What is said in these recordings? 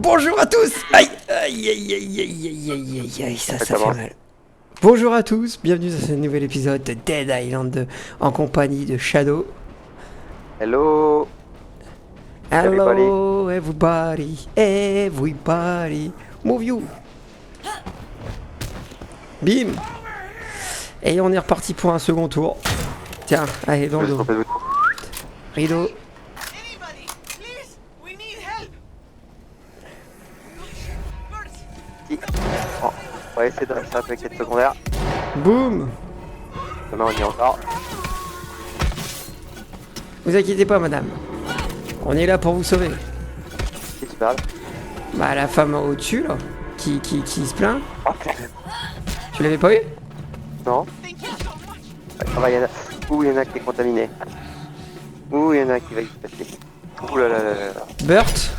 Bonjour à tous. Aïe, aïe, aïe, aïe, aïe, aïe, aïe, aïe, aïe, ça fait mal. Bonjour à tous, bienvenue dans ce nouvel épisode de Dead Island 2 en compagnie de Shadow. Hello. Hello, everybody, everybody, move you. Bim. Et on est reparti pour un second tour. Tiens, allez, dans le dos. Rideau. Oh, on va essayer de rester avec cette secondaire. Boum. Demain on y est encore. Vous inquiétez pas, madame. On est là pour vous sauver. Qui se parle? Bah, la femme au-dessus, là, qui se plaint. Oh, Tu l'avais pas eu? non. Ah bah, il y en a. Ouh, il y en a qui est contaminé. Ouh, il y en a qui va y passer. Ouh là là là là là. Burt.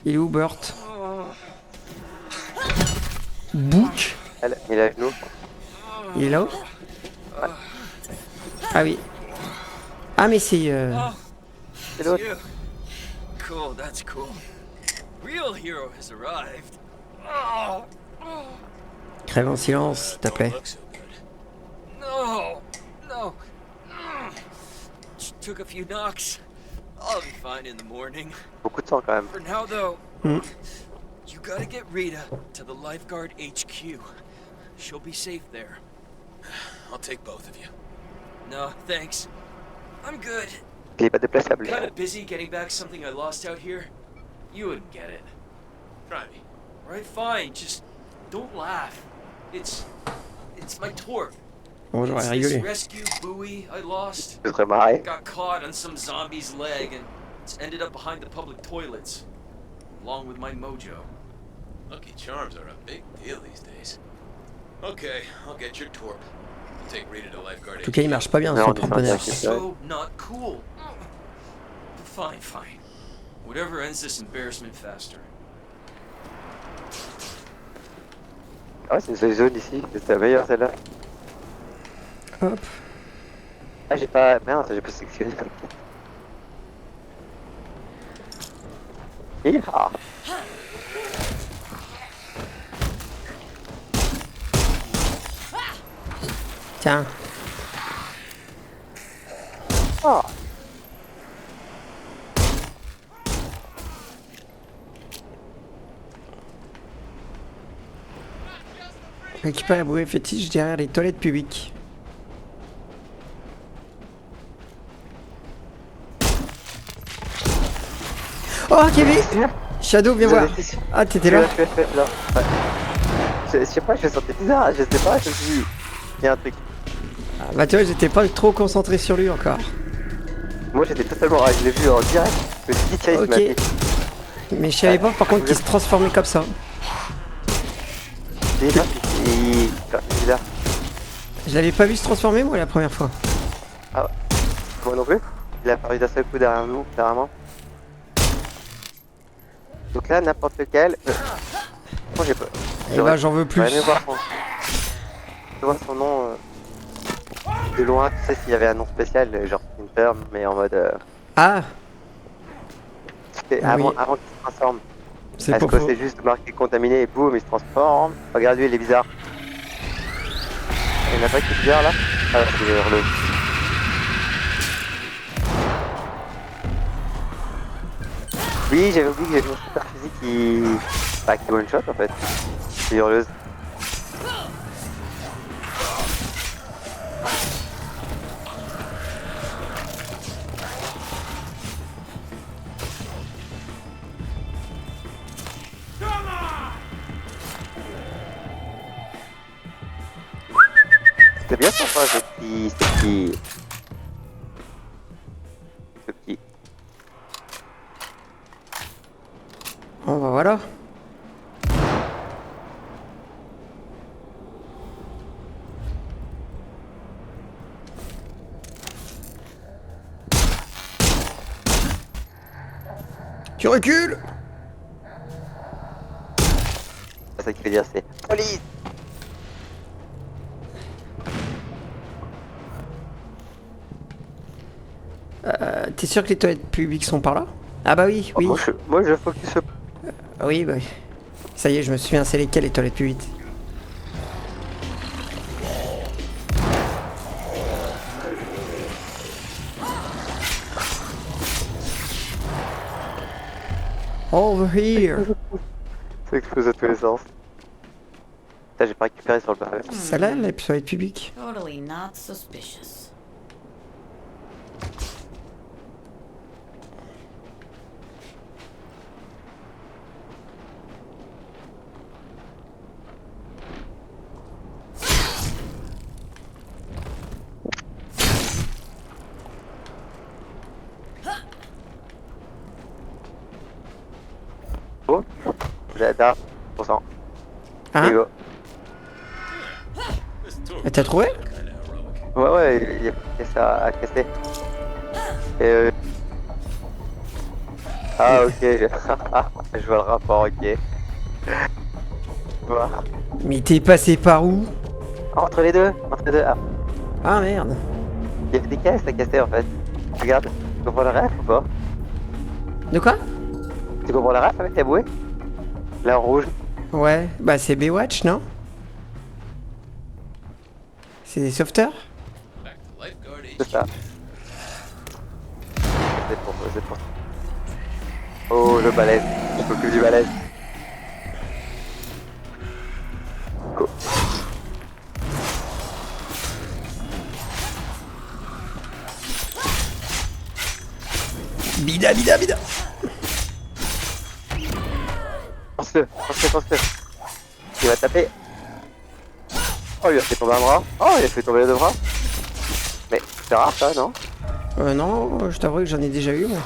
Il est où, Burt? Book. Il est à genoux. Il est là-haut? Ah oui. Ah mais c'est... C'est l'autre. Cool, that's cool. Real hero has arrived. Crève en silence, s'il te plaît. No, no. Took a few knocks. I'll be fine in the morning. Beaucoup de sang quand même. For now, though, Hmm. you gotta get Rita to the lifeguard HQ. She'll be safe there. I'll take both of you. No, thanks. I'm good. Il est pas déplaçable. Kind of busy getting back something I lost out here. You wouldn't get it. Try me. Right, fine. Just don't laugh. It's my torp. Bon, j'aurais It's this rigolé. rescue buoy I lost. Je serais marré. Got caught on some zombie's leg and it's ended up behind the public toilets, along with my mojo. Lucky Charms are a big deal these days. Okay, I'll get your torp. I'll take Rita to lifeguard. En tout cas, il marche pas bien Non, son on est porte-bonheur. sorti. So not cool. Fine, fine. Whatever ends this embarrassment faster. Ah ouais, c'est une seule zone ici. C'était la meilleure celle-là. Hop. Ah, j'ai pas. Merde, j'ai pas sélectionné. Hiha. Tiens. Ah. Récupère la bouée fétiche derrière les toilettes publiques. Oh, Kevin! Shadow, viens voir. Ah, t'étais là? Je suis là. Ouais. Je sais pas, je me sentais bizarre. Je sais pas, je me suis dit. Il y a un truc. Ah, bah, tu vois, j'étais pas trop concentré sur lui encore. Moi j'étais totalement. Je l'ai vu en direct. Je me suis dit, tiens, il Ok. m'a fait. Mais je savais pas, par contre, qu'il se transformait comme ça. C'est bizarre. Je l'avais pas vu se transformer, moi, la première fois. Moi non plus. Il a apparu d'un seul coup derrière nous, carrément. Donc là, n'importe lequel. Moi j'ai peur. Et bah, j'en veux plus. J'aurais aimé voir son nom de loin, tu sais, s'il y avait un nom spécial, genre Splinter, mais en mode. Ah, C'était Ah oui. avant qu'il se transforme. c'est Est-ce pas que faux. c'est juste marqué contaminé et boum, il se transforme? Regarde lui, il est bizarre. Il y en a pas qui est bizarre là? Ah, c'est le hurleau. Oui, j'avais oublié que j'avais une super physique qui one shot en fait. C'est hurleuse. C'était bien sympa ce petit. Bon, bah, voilà. Tu recules! C'est ça qu'il veut dire, c'est police. T'es sûr que les toilettes publiques sont par là? Ah bah oui, oui. Moi je focus sur... Oui, bah oui. Ça y est, je me souviens, c'est lesquelles les toilettes plus vite. Over here. Ça explose à tous les sens. Putain, j'ai pas récupéré sur le bas. Celle-là, les toilettes publiques. Totally not suspicious. Oh, j'adore. %. Hein? Go. This tour T'as trouvé? kinda heroic. Ouais, il y a que ça à casser. Et Ah, ok. Je vois le rapport, ok. Voilà. Mais t'es passé par où? Entre les deux. Ah, Ah merde. il y avait des caisses à casser en fait. Regarde, tu comprends le ref ou pas? De quoi? Tu comprends le ref avec la bouée? Là en rouge. Ouais, bah c'est Baywatch, non? C'est des sauveteurs? Back to lifeguard C'est HQ. ça. C'est pour. Oh, le balèze. Je m'occupe du balèze. Go. Bida, bida, bida. Pense-le. Il va taper. Oh, il a fait tomber un bras. Oh, il a fait tomber les deux bras. Mais c'est rare ça, non? Non, je t'avoue que j'en ai déjà eu, moi.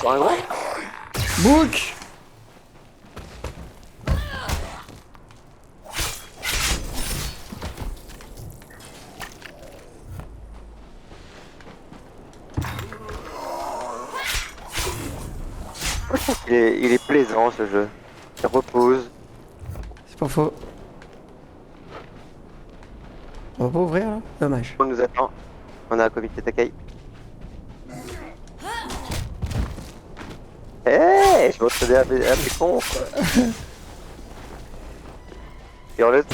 Sur un gros? Book! Il est plaisant ce jeu. Il repose. C'est pas faux. On va pas ouvrir là? Dommage. On nous attend. On a un comité d'accueil. Hey, je m'entraînais à mes cons. Hurleuse.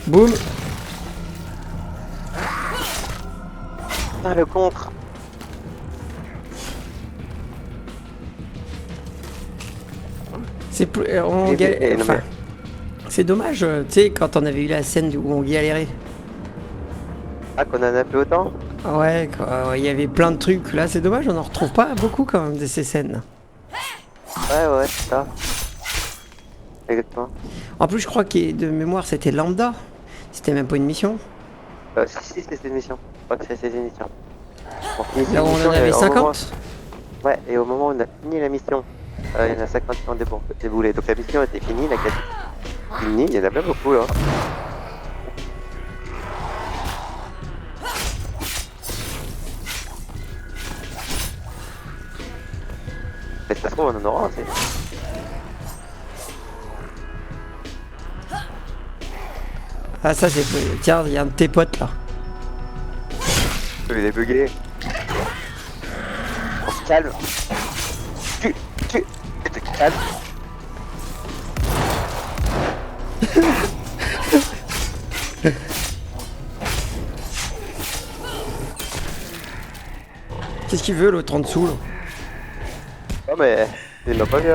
Boum! Putain, le contre. C'est plus. On Et- galère. et- non, Enfin, mais- c'est dommage, tu sais, quand on avait eu la scène où on galérait. Ah, qu'on en a plus autant? Ouais, il y avait plein de trucs. Là, c'est dommage, on en retrouve pas beaucoup quand même de ces scènes. Ouais, c'est ça. Exactement. En plus, je crois que de mémoire, c'était lambda. C'était même pas une mission. Si, c'est une mission. Je crois que c'est une mission. On finit Là où cette on mission, en et avait au moment- 50. Ouais, et au moment où on a fini la mission, il y en a 50 qui ont déboulé. Donc la mission était finie, la quête finie, il y en a pas beaucoup là. Mais de toute façon, on en aura, c'est... Ah, ça, c'est. Tiens, il y a un de tes potes là. Il est bugué. On se calme. Tu te calmes. Qu'est-ce qu'il veut l'autre en dessous là? Non mais, il m'a pas vu,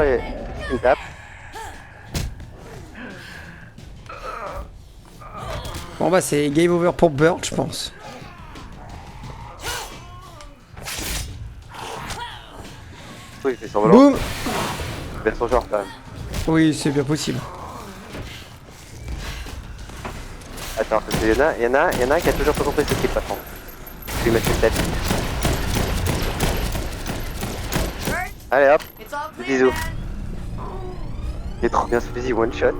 il me tape. Bon, bah, c'est game over pour Bird, je pense. Oui, il fait semblant. Boum! Il fait son genre quand même. Oui, c'est bien possible. Attends, parce qu'il y en a un qui a toujours pas compris ce qu'il est pas prendre. Je vais lui mettre une tête. Allez hop, It's all des clear, bisous. man. Il est trop bien ce fusil, one shot.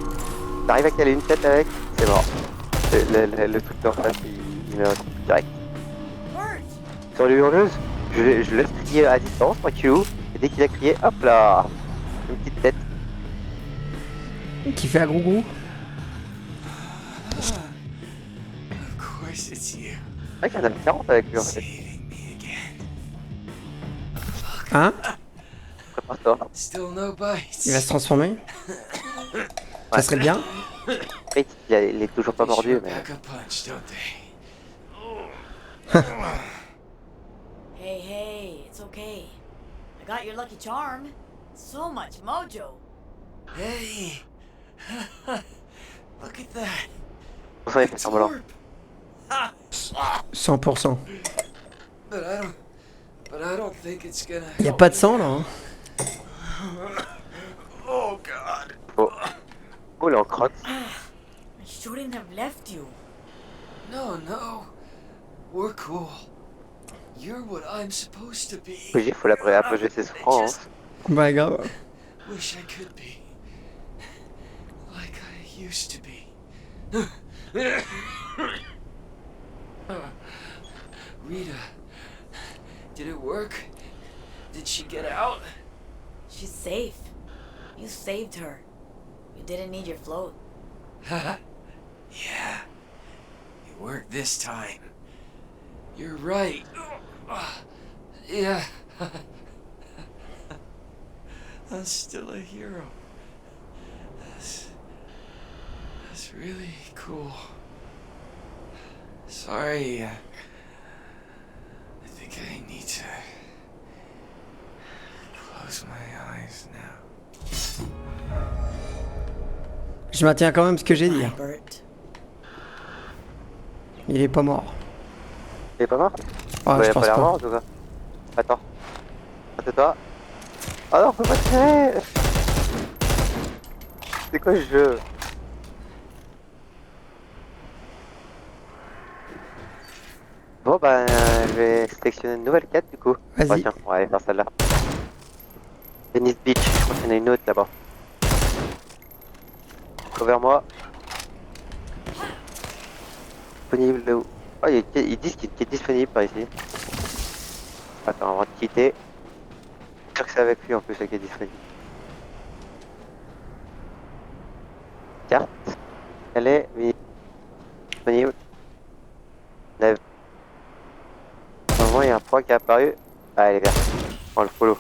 T'arrives à caler une tête avec, c'est mort. Le truc en face, il met un coup direct. Bert, Sur les hurleuses, je laisse crier à distance, tranquillou. Et dès qu'il a crié, hop là, une petite tête. Qui fait la grou-grou. Of course it's you. C'est vrai qu'il y en a 40 avec lui en fait. Saving me again. Hein? Prépare-toi. Still no bites. Il va se transformer. Ça serait bien. Mec, il est toujours pas They mordu, sure mais. pack a punch, don't they? Hey, hey, it's okay. I got your lucky charm. So much mojo. Hey! Look at that! Pour ça, il fait semblant. Torp! 100%. But I don't think it's gonna. Il y a pas de sang là. Hein. Oh God! Oh, oh il est en crotte. I shouldn't have left you. No, no. We're cool. You're what I'm supposed to be. Il faut approcher ses souffrances. Bah grave. Wish I could be. Like I used to be. Rita, did it work? Did she get out? She's safe. You saved her. You didn't need your float. Yeah. It worked this time. You're right. Yeah. I'm still a hero. That's really cool. Sorry. I think I need to close my eyes now. Je maintiens quand même ce que j'ai dit. Bye, Hein. Bert. Il est pas mort. Il est pas mort? Ah, Ouais, je il a pense pas l'air pas. mort en tout cas. Attends. Attends-toi. Oh non, faut pas tirer. C'est quoi ce jeu? Bon bah je vais sélectionner une nouvelle quête du coup. Vas-y. Bah, tiens, on va aller faire celle-là. Venice Beach, je crois qu'il y en a une autre là-bas. Vers moi. Disponible où? Oh, ils disent qu'il est disponible par ici. Attends, on va te quitter. Je suis sûr que c'est avec lui en plus qui est disponible. Carte. Elle est disponible. Lève. Au moment il y a un point qui est apparu. Ah, elle est verte. On le follow.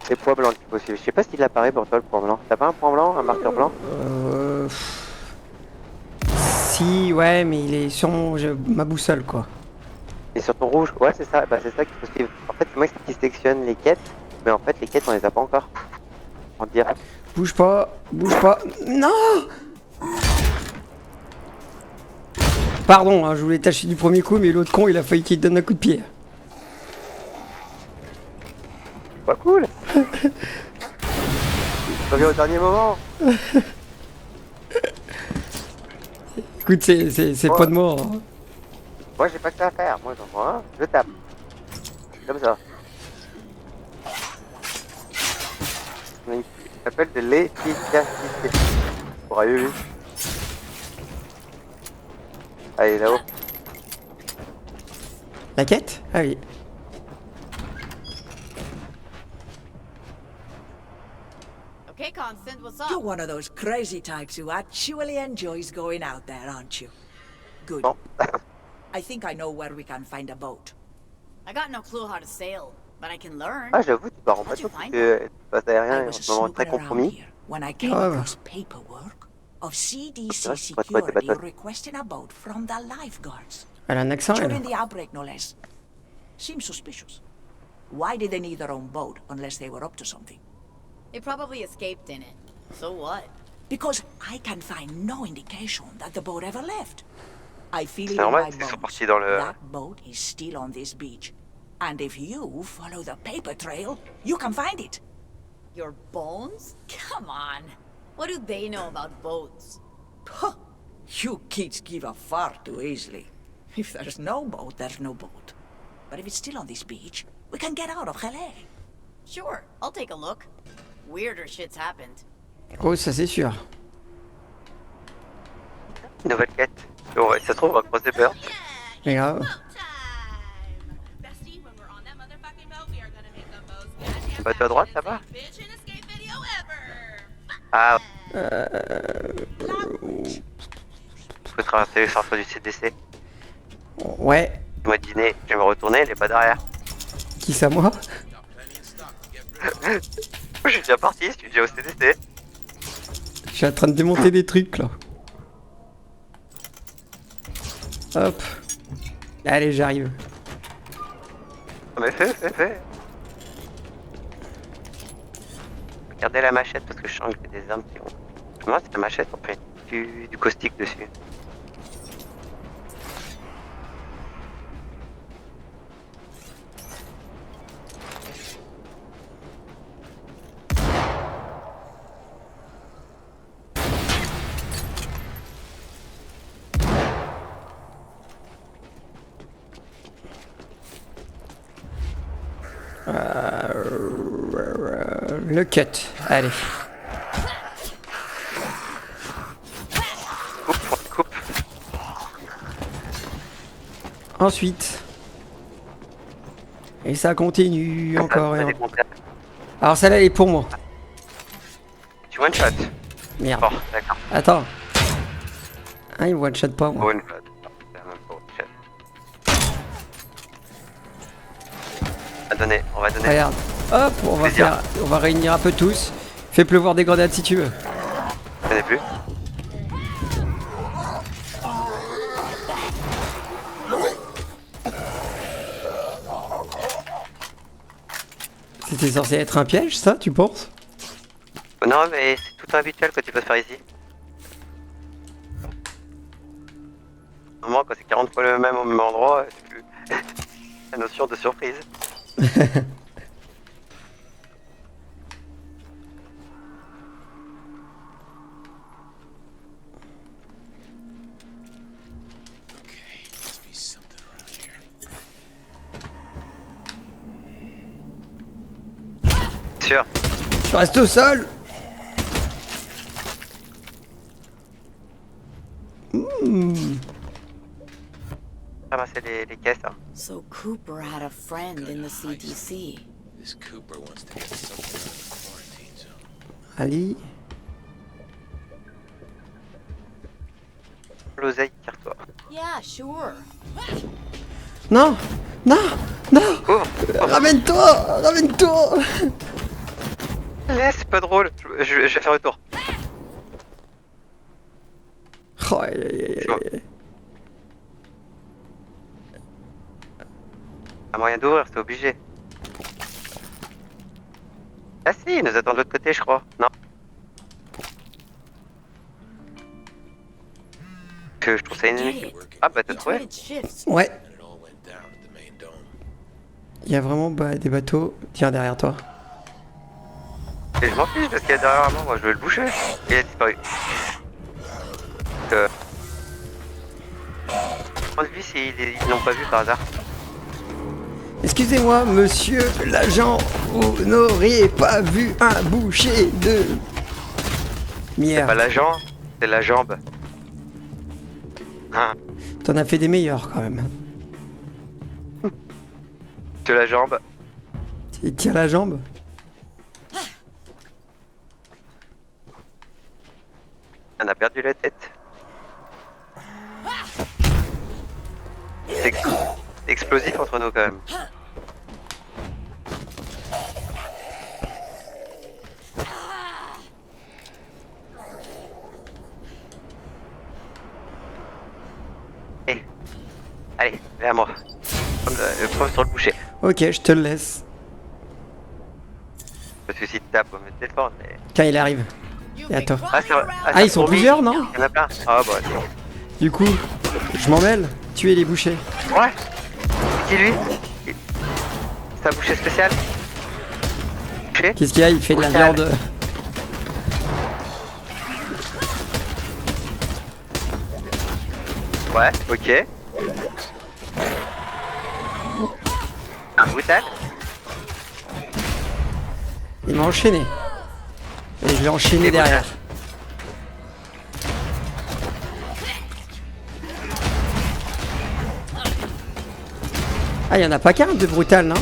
C'est poids blanc qu'il faut suivre. Je sais pas s'il apparaît pour toi le point blanc. T'as pas un point blanc, un marqueur blanc? Si, ouais, mais il est sur ma boussole quoi. Et sur ton rouge? Ouais, c'est ça. Bah, c'est ça qu'il faut suivre. En fait, c'est moi qui sélectionne les quêtes. Mais en fait, les quêtes, on les a pas encore. En direct. Bouge pas, bouge pas. Non! Pardon, hein, je voulais tâcher du premier coup, mais l'autre con, il a failli qu'il te donne un coup de pied. Pas cool. Reviens au dernier moment. Écoute, c'est pas de mort. Hein. Moi, j'ai pas que ça à faire. Moi, j'en prends un, je tape. Comme ça. Ça s'appelle de l'efficacité. Pour aller lui. Allez, là-haut. La quête? Ah oui. Okay, Constant, what's You're up? one of those crazy types who actually enjoys going out there, aren't you? Good. Bon. I think I know where we can find a boat. I got no clue how to sail, but I can learn. Ah, j'avoue, tu pars en bateau parce que l'espace aérien I est en was ce moment très snooping around compromis. here when I came Oh. across paperwork of CDC Ouais, c'est pas toi, t'es pas security toi. requesting a boat from the lifeguards. Elle a un accent, elle. During the outbreak, no less. Seems suspicious. Why did they need their own boat unless they were up to something? They probably escaped in it. So what? Because I can find no indication that the boat ever left. I feel C'est it in normal my qu'ils sont bones. partis dans le... That boat is still on this beach. And if you follow the paper trail, you can find it. Your bones? Come on. What do they know about boats? Huh. You kids give up far too easily. If there's no boat, there's no boat. But if it's still on this beach, we can get out of Calais. Sure, I'll take a look. Weirder shit's happened. Oh, ça c'est sûr. Nouvelle quête. Bon, ouais, ça se trouve, on va croiser Bert. Mais grave. Bah, tu à droite, là-bas? Ah. Faut traverser le centre du CDC. Ouais. Moi dîner, je vais me retourner, il est pas derrière. Qui ça, moi? Je suis déjà parti, je suis déjà au CDC. Je suis en train de démonter des trucs, là. Hop. Allez, j'arrive. Mais fais. Regardez la machette parce que je sens que j'ai des armes qui ont... Comment c'est la machette on fait du caustique dessus. Le cut. Allez. Coupe. Ensuite. Et ça continue encore et encore. Alors celle-là, elle est pour moi. Tu one shot. Merde. Bon, d'accord. Attends. Ah, il one shot pas, moi. One shot. C'est la même pour one shot. On va donner. Regarde. Hop, on va réunir un peu tous. Fais pleuvoir des grenades si tu veux. Je connais plus. C'était censé être un piège, ça, tu penses? Non, mais c'est tout habituel que tu peux faire ici. Normalement, quand c'est 40 fois le même au même endroit, c'est plus la notion de surprise. Sûr. Je reste au sol. Ramasser les caisses. Hein. So Cooper had a friend in the CDC. This Cooper wants to get something out of the quarantine zone. Ali. L'oseille, tire-toi. Yeah, sure. Non, non, non. Cours. Ramène-toi. Laisse, c'est pas drôle. Je vais faire le tour. Oh, aïe, aïe, aïe. Un moyen d'ouvrir, c'est obligé. Ah si, il nous attend de l'autre côté, je crois. Non. Que je trouve ça ennemi. Ah bah t'as He trouvé. traded shifts. Ouais, And it all went down at the main dome. il y a vraiment des bateaux. Tiens, derrière toi. Et je m'en fiche parce qu'il y a derrière moi, je veux le boucher. Il a disparu. Lui s'ils l'ont pas vu par hasard. Excusez-moi, monsieur l'agent, vous n'auriez pas vu un boucher de... C'est Merde, pas l'agent, c'est la jambe. Hein, t'en as fait des meilleurs quand même. c'est la jambe. Il tire la jambe. On a perdu la tête. C'est explosif entre nous quand même. Eh. Allez, viens à moi. Prends sur le boucher. Ok, je te le laisse. Parce que si tu tapes, on va me défendre. Mais... Quand il arrive. Et à toi. Ah, c'est vrai. Ah, ils sont plusieurs, non? Il y en a plein. Ah bah c'est bon. Du coup, je m'en mêle. Tuer les bouchers. Ouais. C'est qui lui? C'est un boucher spécial? Boucher? Qu'est-ce qu'il y a? Il fait de la Brutal. viande. Ouais, ok. Un brutal? Il m'a enchaîné. Et je l'ai enchaîné Et voilà. derrière. Ah, il y en a pas qu'un de brutal, non?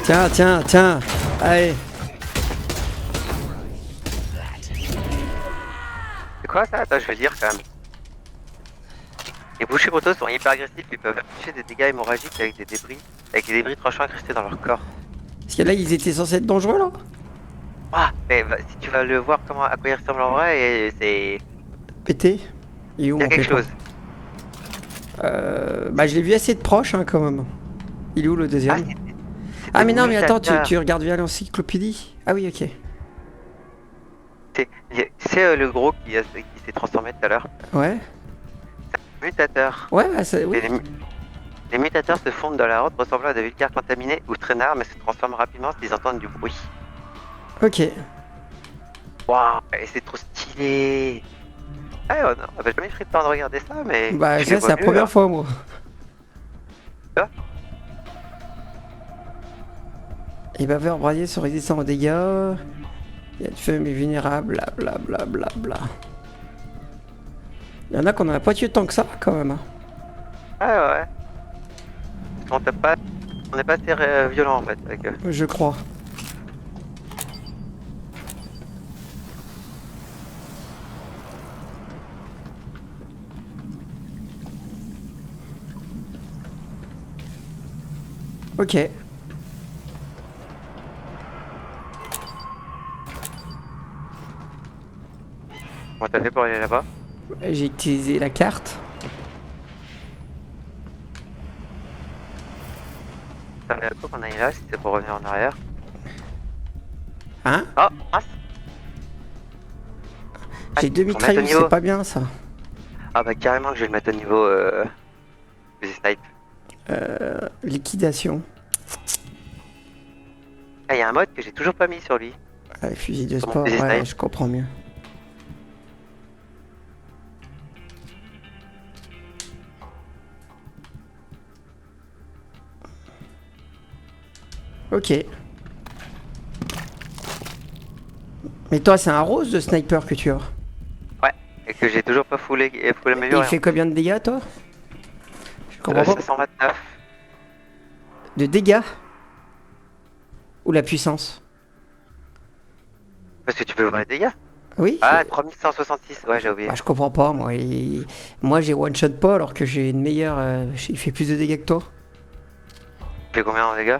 Tiens, tiens, tiens. Allez. C'est quoi ça? Attends, je vais lire quand même. Les bouchers brutaux sont hyper agressifs, ils peuvent afficher des dégâts hémorragiques avec des débris tranchants incrustés dans leur corps. Parce que là, ils étaient censés être dangereux, là. Ah, mais si tu vas le voir à quoi il ressemble en vrai, et c'est... Pété. Il est où Il y a mon quelque pépin? chose. Bah, je l'ai vu assez de proche, hein, quand même. Il est où le deuxième? Ah, mais non, mais attends, tu regardes bien l'encyclopédie. Ah oui, ok. C'est le gros qui s'est transformé tout à l'heure. Ouais. Mutateur. Ouais, bah, oui. Et les mutateurs se fondent dans la route ressemblant à des vulgaires contaminés ou traînards, mais se transforment rapidement s'ils entendent du bruit. Ok. Waouh, et c'est trop stylé. Ah ouais, non, j'avais jamais pris le temps de regarder ça, mais... Bah, je ça, les c'est vois la mieux, première là. fois, moi. Les baveurs broyés sont résistants aux dégâts. Il y a de feu mais vulnérable, blablabla. Bla, bla, bla. Il y en a qu'on en a pas tué tant que ça, quand même. Hein. Ah ouais. On n'est pas assez violent en fait avec eux. Je crois. Ok. Comment t'as fait pour aller là-bas? J'ai utilisé la carte. Ça fait quoi qu'on aille là si c'est pour revenir en arrière? Hein? Oh, mince. J'ai deux faut mettre au mitrailleuses, niveau. c'est pas bien ça. Ah bah carrément que je vais le mettre au niveau des snipe. Liquidation. Ah, il y a un mode que j'ai toujours pas mis sur lui. Ah, les fusils de Comment sport, fusil ouais, snipe. je comprends mieux. Ok. Mais toi, c'est un rose de sniper que tu as. Ouais, et que j'ai toujours pas full Et amélioré. il fait combien de dégâts, toi? Je comprends pas. 529. De dégâts? Ou la puissance? Parce que tu peux voir les dégâts. Oui? Ah, 3166, ouais, j'ai oublié. Bah, je comprends pas, moi. Moi, j'ai one-shot pas alors que j'ai une meilleure... Il fait plus de dégâts que toi. Tu fais combien en dégâts?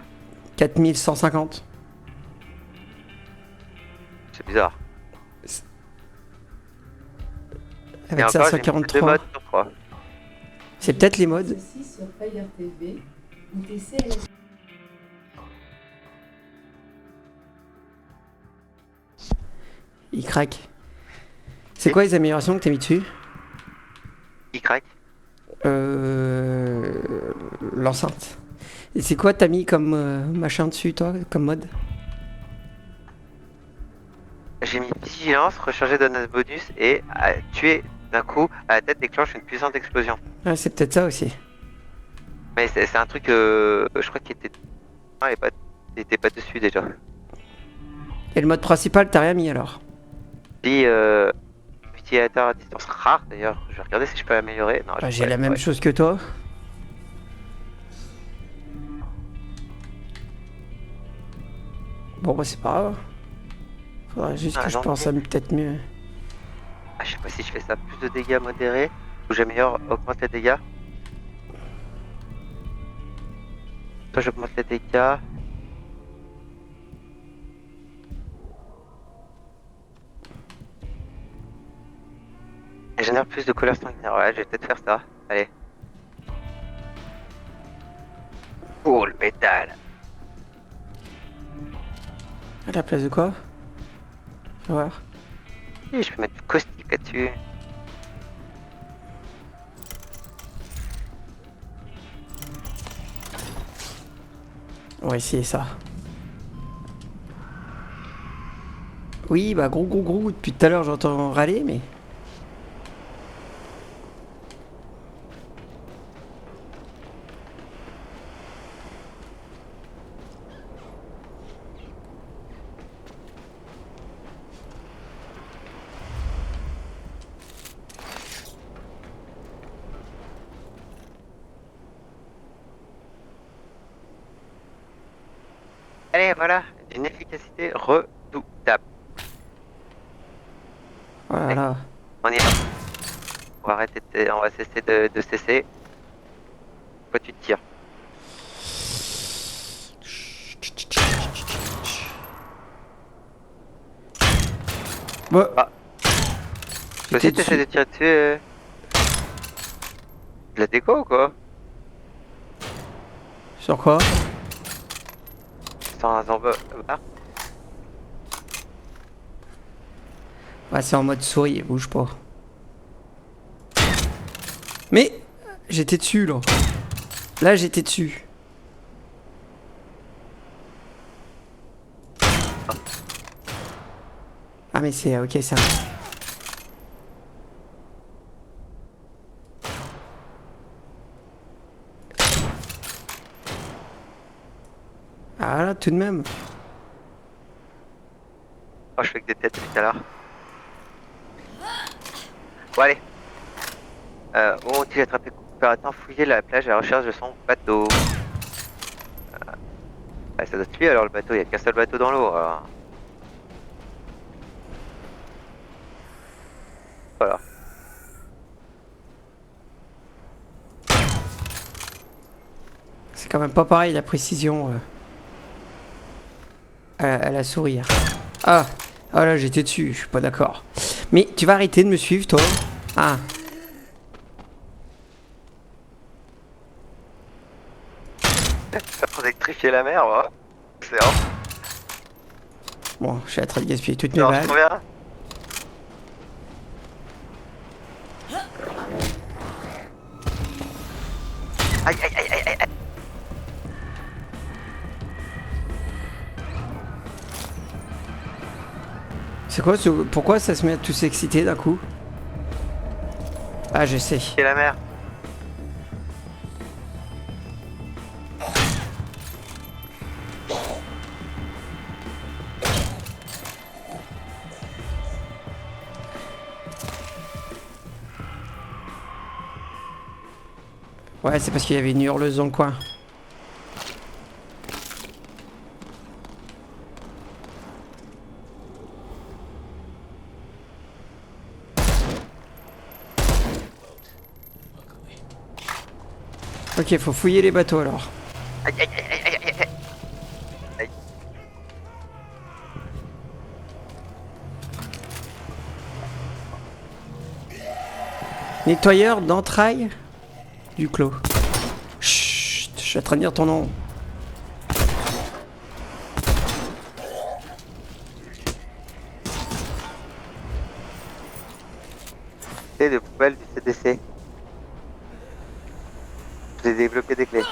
4150. C'est bizarre. Avec et ça, encore, j'ai mis 143. 2 modes sur 3. C'est peut-être les modes. Ceci sur Fire TV ou TCL. Il craque. C'est quoi les améliorations que t'as mis dessus? Il craque. L'enceinte. Et c'est quoi t'as mis comme machin dessus, toi, comme mode? J'ai mis vigilance, recharger donne bonus et tuer d'un coup à la tête déclenche une puissante explosion. Ouais, c'est peut-être ça aussi. Mais c'est un truc je crois qu'il était pas dessus déjà. Et le mode principal, t'as rien mis alors? Puis utilisateur à distance rare d'ailleurs, je vais regarder si je peux l'améliorer. Non, Bah, je j'ai peux la pas, même ouais. chose que toi. Bon, bah, c'est pas grave. Faudrait juste que je non, pense à peut-être mieux. Ah, je sais pas si je fais ça, plus de dégâts modérés ou j'améliore, augmente les dégâts. Toi j'augmente les dégâts. Et génère plus de couleurs sanguinaires. Ouais, je vais peut-être faire ça. Allez. Oh le métal. À la place de quoi? Fais voir. Et je peux mettre du caustique là-dessus. On va essayer ça. Oui, bah gros, depuis tout à l'heure j'entends râler, mais... Allez, voilà, d'une efficacité redoutable. Oh là là. On y va. On va cesser de cesser. Toi, tu te tires. Bon. Ah. Toi J'étais aussi, t'essaies de dessus. tirer dessus. De la déco ou quoi? Sur quoi? Sans un zombie. Ouais, c'est en mode souris, bouge pas. Mais j'étais dessus là. Là, j'étais dessus. Ah, mais c'est ok, ça. Ah là, tout de même. Oh, je fais que des têtes depuis tout à l'heure. Bon, allez. Où ont-ils attrapé Coopérateur fouiller la plage à la recherche de son bateau. Ça doit être lui alors le bateau, il n'y a qu'un seul bateau dans l'eau. Alors. Voilà. C'est quand même pas pareil la précision à la souris. Ah, ah là j'étais dessus, je suis pas d'accord. Mais tu vas arrêter de me suivre toi? Ah. Ça pour électrifier la mer, voilà. C'est rare. Bon, je suis en train de gaspiller toutes mes Alors, je balles. reviens. Aïe aïe aïe aïe aïe. C'est quoi ce... Pourquoi ça se met à tous s'exciter d'un coup? Ah, je sais. Et la mer. Ouais, c'est parce qu'il y avait une hurleuse dans le coin. Ok, faut fouiller les bateaux alors. Aïe aïe aïe aïe aïe aïe. Aïe. Nettoyeur d'entrailles du clos. Chut, je suis en train de dire ton nom. Et de poubelle du CDC. J'ai débloqué des clés.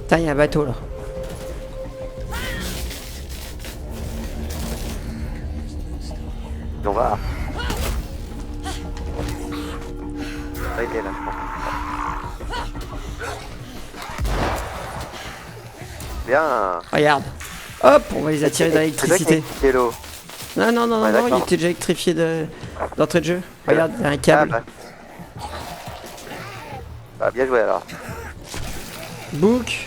Putain, il y a un bateau là. On va. Ah, il est là, je pense. Bien. Regarde. Hop, on va les attirer dans C'est l'électricité. toi qui as l'eau. Non, non, non, Ouais, non, non, il d'accord. était déjà électrifié d'entrée de jeu. Regarde, il y a un câble. Ah, bah, bien joué alors. Book.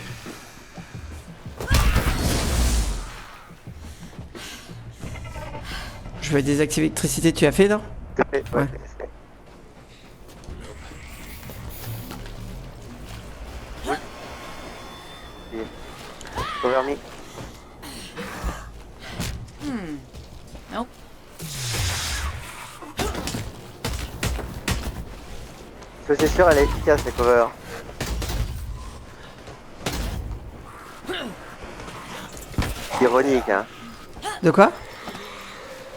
Je vais désactiver l'électricité, tu as fait, non? Tout à fait. Ouais. c'est- Oui. Cover me. Nope. Parce que c'est sûr, elle est efficace, la cover. Ironique, hein. De quoi?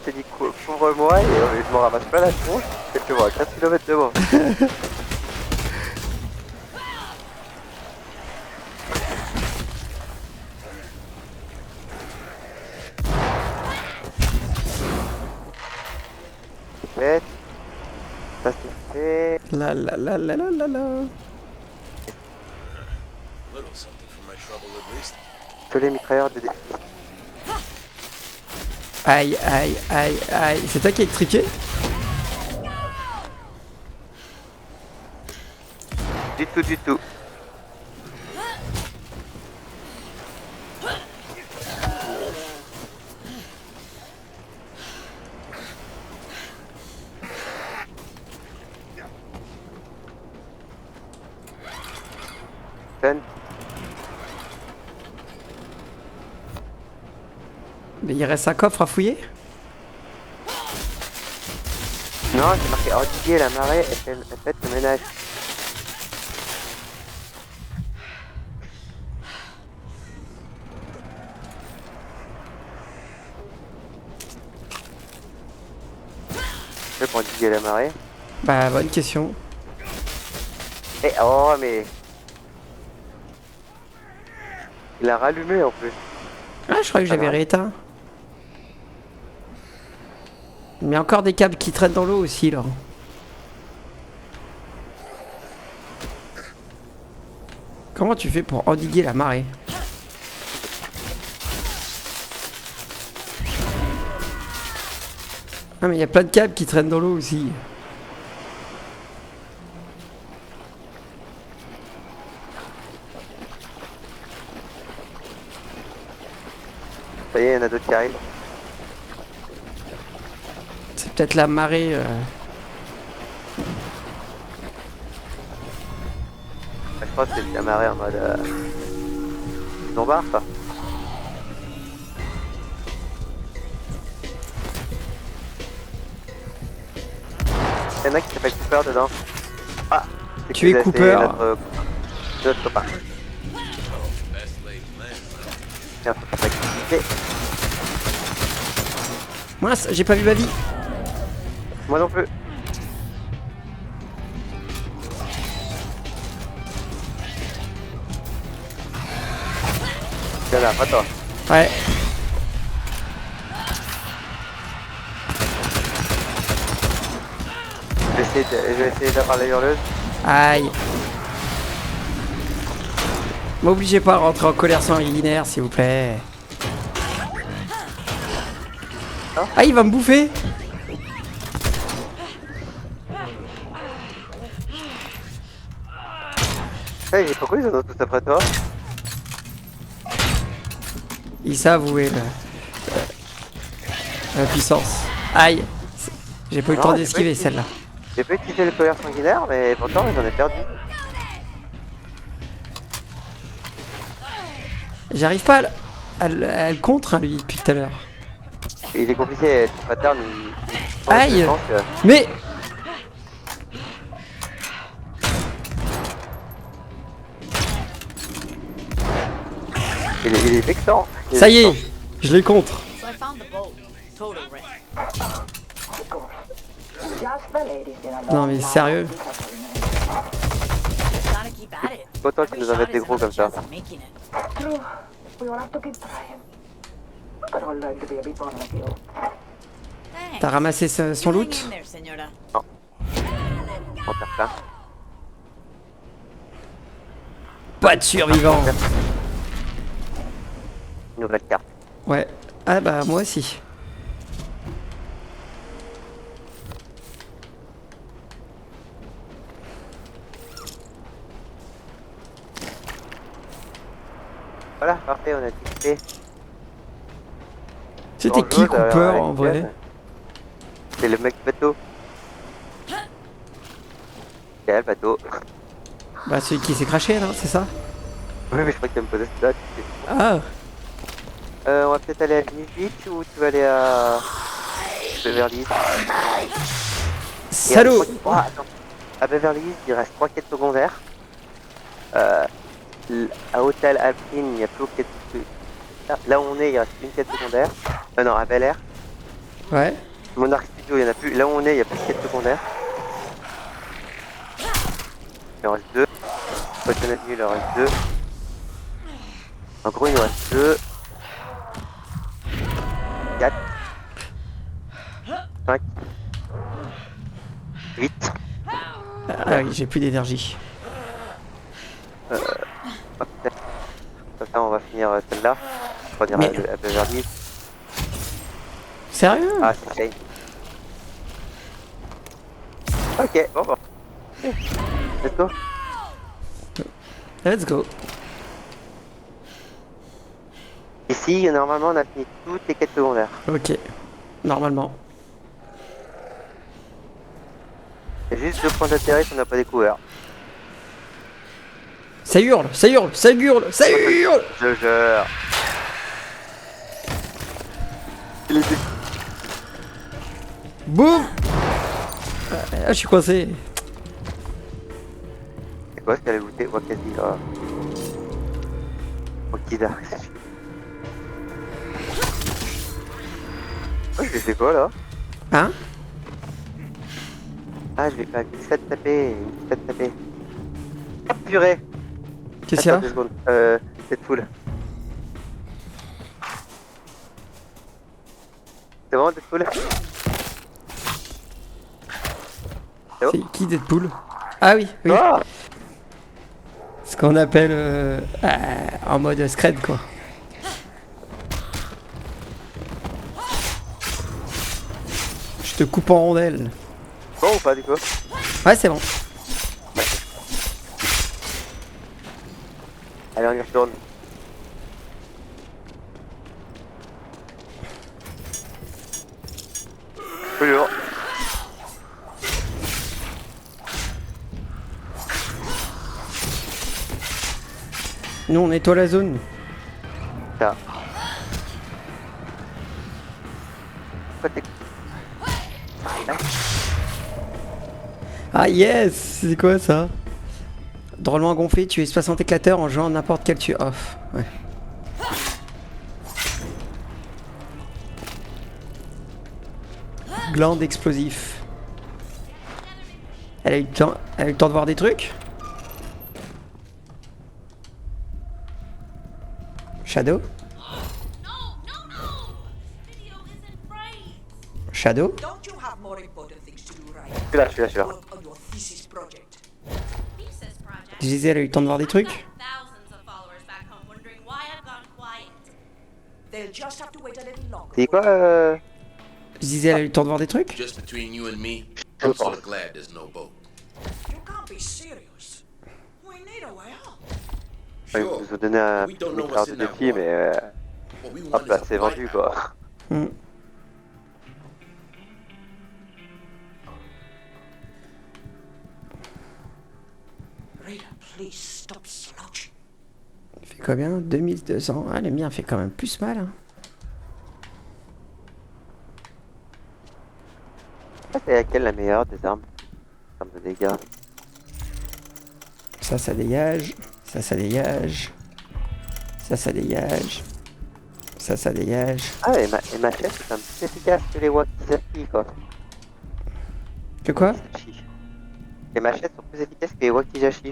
Je t'ai dit couvre-moi et je me ramasse pas la tronche. Et tu vois, 4 km de moi. Bête. Ça c'est fait. La la la la la la la. Little something for my trouble at least. Que les mitrailleurs de Aïe, aïe, aïe, aïe. C'est toi qui as électrifié? Du tout, du tout. Fun. Mais il reste un coffre à fouiller? Non, c'est marqué endiguer la marée, elle fait le ménage. C'est pour endiguer la marée. Bah, bonne question. Eh oh mais... Il a rallumé en plus. Ah, je croyais que j'avais Alors. rééteint. Mais il y a encore des câbles qui traînent dans l'eau aussi, là. Comment tu fais pour endiguer la marée? Ah, mais il y a plein de câbles qui traînent dans l'eau aussi. Ça y est, il y en a d'autres qui arrivent. C'est peut-être la marée. Je crois que c'est la marée en mode... Lombard, ça. Il y en a qui s'appelle Cooper dedans. Ah, c'est Tu es que c'est Cooper. notre copain. Best laid plan. Tiens, faut pas cliquer. Mince, j'ai pas vu ma vie. Moi non plus. Tiens là, pas toi. Ouais. Je vais essayer d'avoir la hurleuse. Aïe. M'obligez pas à rentrer en colère sanguinaire, s'il vous plaît. Ah, il va me bouffer. Hey, pourquoi ils en ont tous après toi? Ils savent où est la puissance. Aïe. J'ai pas eu le Non, temps j'ai pas d'esquiver utilisé. celle-là. J'ai pas utilisé le colère sanguinaire, mais pourtant j'en ai perdu. J'arrive pas à le contre, hein, lui, depuis tout à l'heure. Il est compliqué, ce pattern, Aïe. je pense que- Mais il est vexant. ça y est, je l'ai contre. So I found the boat. Total wreck. Non mais sérieux. Gotta keep at it. C'est pas toi qui nous en mettre des gros comme ça. Chance of making it. Thanks. T'as ramassé son You hang loot? in there, senora. On va faire ça. Pas de survivants. Nouvelle carte. Ouais. Ah bah moi aussi. Voilà, parfait, on a discuté. C'était qui Cooper en vrai? C'est le mec bateau. Quel bateau? Bah celui qui s'est craché là, c'est ça? Oui, mais je crois que tu me posais ça. Ah. On va peut-être aller à Venice Beach ou tu vas aller à Beverly Hills? Salaud. Attends. À Beverly Hills, il reste 3 quêtes secondaires. À Hotel Alpine, il n'y a plus aucune quête. Là où on est, il reste une quête secondaire. Non, à Bel Air. Ouais. Monarch Studio, il n'y en a plus. Là où on est, il n'y a plus de quête secondaire. Il en reste 2. Potion Avenue, il en reste 2. En gros, il nous reste 2. 4. 5. Vite. Ah oui, j'ai plus d'énergie. Comme ça, on va finir celle-là. On ira Mais- à Beverly. Sérieux? Ah, c'est Shane. Ok, bon, bon. Let's go. Let's go. Ici, normalement, on a fini toutes les quêtes secondaires. Ok. Normalement. Il y a juste 2 points d'intérêt qu'on n'a pas découvert. Ça hurle, ça hurle, ça hurle, ça hurle. Je jure. Il est Boum. Ah, je suis coincé. C'est quoi ce qu'elle a looté? Wakasi. Wakida. Oh, je fais quoi là? Hein? Ah, je vais faire une 17 tapée. Une 17 tapée. Ah, purée! Qu'est-ce qu'il y Attends a? 2 secondes. C'est full. C'est vraiment Deadpool? C'est bon? C'est qui Deadpool? Ah oui, oui. Ah! Ce qu'on appelle en mode scred quoi. Je te coupe en rondelles. Bon ou pas du coup? Ouais, c'est bon. Allez, on y retourne. Toujours. Nous on nettoie la zone. Ça. Pourquoi t'es... Ah yes, c'est quoi ça? Drôlement gonflé, tu es 60 éclateurs en jouant n'importe quel tu off. Ouais. Glande explosif. Elle a eu le temps de voir des trucs? Shadow? Shadow? Don't you have more important things to do, right? Je suis là. Work on your thesis project. Thesis project. Je disais, elle a eu le temps de voir des trucs? Thousands of followers back home wondering why I've gone quiet. They'll just have to wait a little longer. C'est quoi Je disais, elle a eu le temps de voir des trucs? Just between you and me, I'm sort of glad there's no boat. You can't be serious. We need a way out. Ils Sure. nous ont donné un We don't know micro what's de in that défi, water. mais What we hop want là, is a c'est vendu bright quoi. Hmm. Rita, please stop slouching. Il fait combien? 2200. Ah, le mien fait quand même plus mal. Hein. C'est laquelle la meilleure des armes en termes de dégâts? Ça dégage. Ça dégage. Ça dégage. Ça dégage. Ah, et machette, c'est un peu plus efficace que les wakizashi quoi. Que quoi? Wakizashi. Les machettes sont plus efficaces que les wakizashi.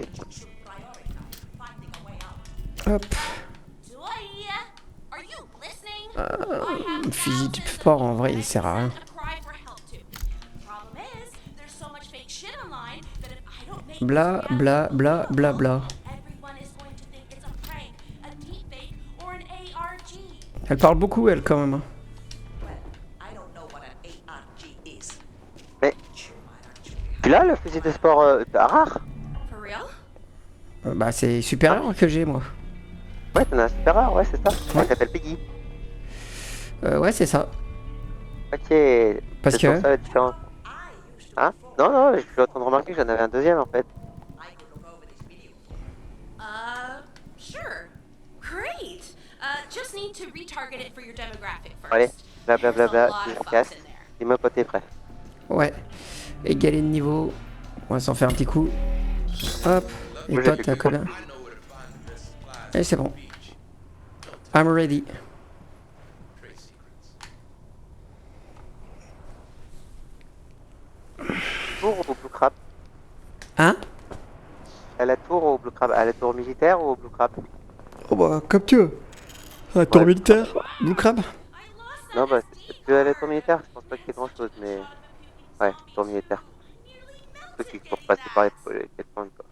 Hop. Joy, are you listening? I have Le fusil du thousands of sport, en vrai, il followers sert à rien. to cry for help to. Problem is, there's so much fake shit online that if I don't make Bla, this bla, reality bla, bla, bla. everyone is going to think it's a prank, a deepfake, or an ARG. Elle parle beaucoup, elle, quand même. Hein. Well, I don't know what an ARG is. Mais You might actually tu l'as le fusil de sport rare? For real? Bah, c'est supérieur que j'ai, moi. Ouais, t'en as un super rare, ouais, c'est ça. Elle s'appelle Peggy. Ouais, c'est ça. Ok. Parce c'est que- pour ça la différence. I used to Hein? Non, non, je suis en train de remarquer que j'en avais un deuxième en fait. I could look over this video. Sure. Great. Just need to retarget it for your demographic first. Allez, blablabla, There's a lot of efficace. fucks in there. Dis-moi quand t'es prêt. Ouais. Égaler de niveau. On va s'en faire un petit coup. Hop. Et Moi, toi, j'ai t'as fait combien? I know where to find the best supplies Allez, c'est on bon. the beach. I'm ready. Trade secrets. Tour ou Blue Crab? Hein? À la tour ou au Blue Crab? À la tour militaire ou au Blue Crab? Oh bah, comme tu veux. La tour Ouais. militaire. Blue Crab. I lost Non, that bah, tu veux aller à la tour militaire? Je pense pas qu'il y ait grand chose, mais. Ouais, tour militaire. nearly trucs qui sont passés par les checkpoints, quoi.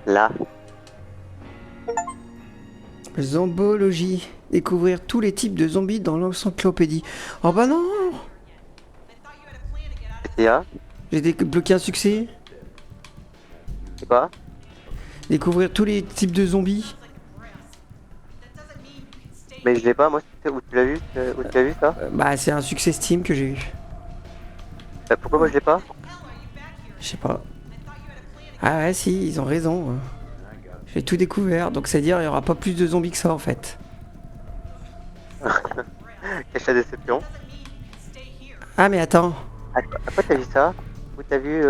Là. Zombologie. Découvrir tous les types de zombies dans l'encyclopédie. Oh bah non. GTA. J'ai débloqué un succès. C'est quoi? Découvrir tous les types de zombies. Mais je l'ai pas, moi, où tu l'as vu? Où tu l'as vu ça? Bah c'est un succès Steam que j'ai eu. Pourquoi moi je l'ai pas? Je sais pas. Ah ouais si, ils ont raison. J'ai tout découvert, donc c'est à dire il y aura pas plus de zombies que ça en fait. Cache la déception. Ah mais attends. À quoi t'as vu ça? Où t'as vu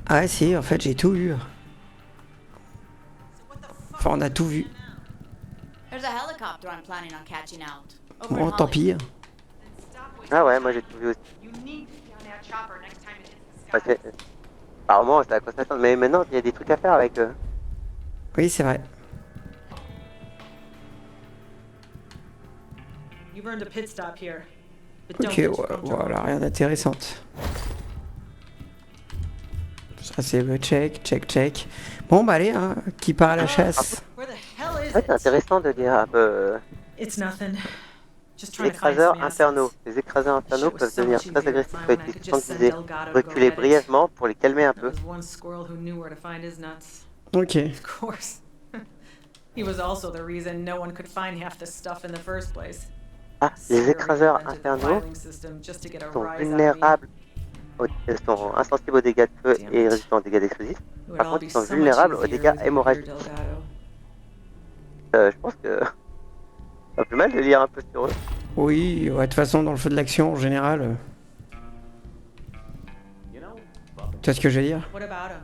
Ah ouais si, en fait j'ai tout vu. Enfin on a tout vu. There's a helicopter I'm planning on catching out. Over Bon in tant Holly. pis. Ah ouais, moi j'ai tout vu aussi. Parce que, apparemment c'est à quoi s'attendre, mais maintenant il y a des trucs à faire avec eux. Oui c'est vrai. You've earned a pit stop here. But Ok, don't get ouais, drunk. voilà, rien d'intéressant. Ça c'est le check. Bon bah allez, hein, qui part à la chasse? Where the hell is Ouais, c'est it? intéressant de dire un peu. It's nothing. Just Les trying to find écraseurs some infernaux. assets. Les écraseurs infernaux Shit was peuvent so devenir much très easier to agressifs find avec when I des could substances just send visées. Delgado to go Reculer get it. brièvement pour les calmer un There peu. was one squirrel who knew where to find his nuts. Ok. Of course. He was also the reason no one could find half this stuff in the first place. Ah, les Sierra écraseurs invented the infernaux filing system just to get a sont rise out of me. vulnérables. Sont insensibles aux dégâts de feu Damn et it. résistants aux dégâts d'explosifs. It would Par all contre, be ils sont so much vulnérables aux easier dégâts with you here, hémorragiques. Delgado. Je pense que pas plus mal de lire un peu sur eux. Oui, ouais, de toute façon dans le feu de l'action en général. Tu vois ce que je veux dire? What about him?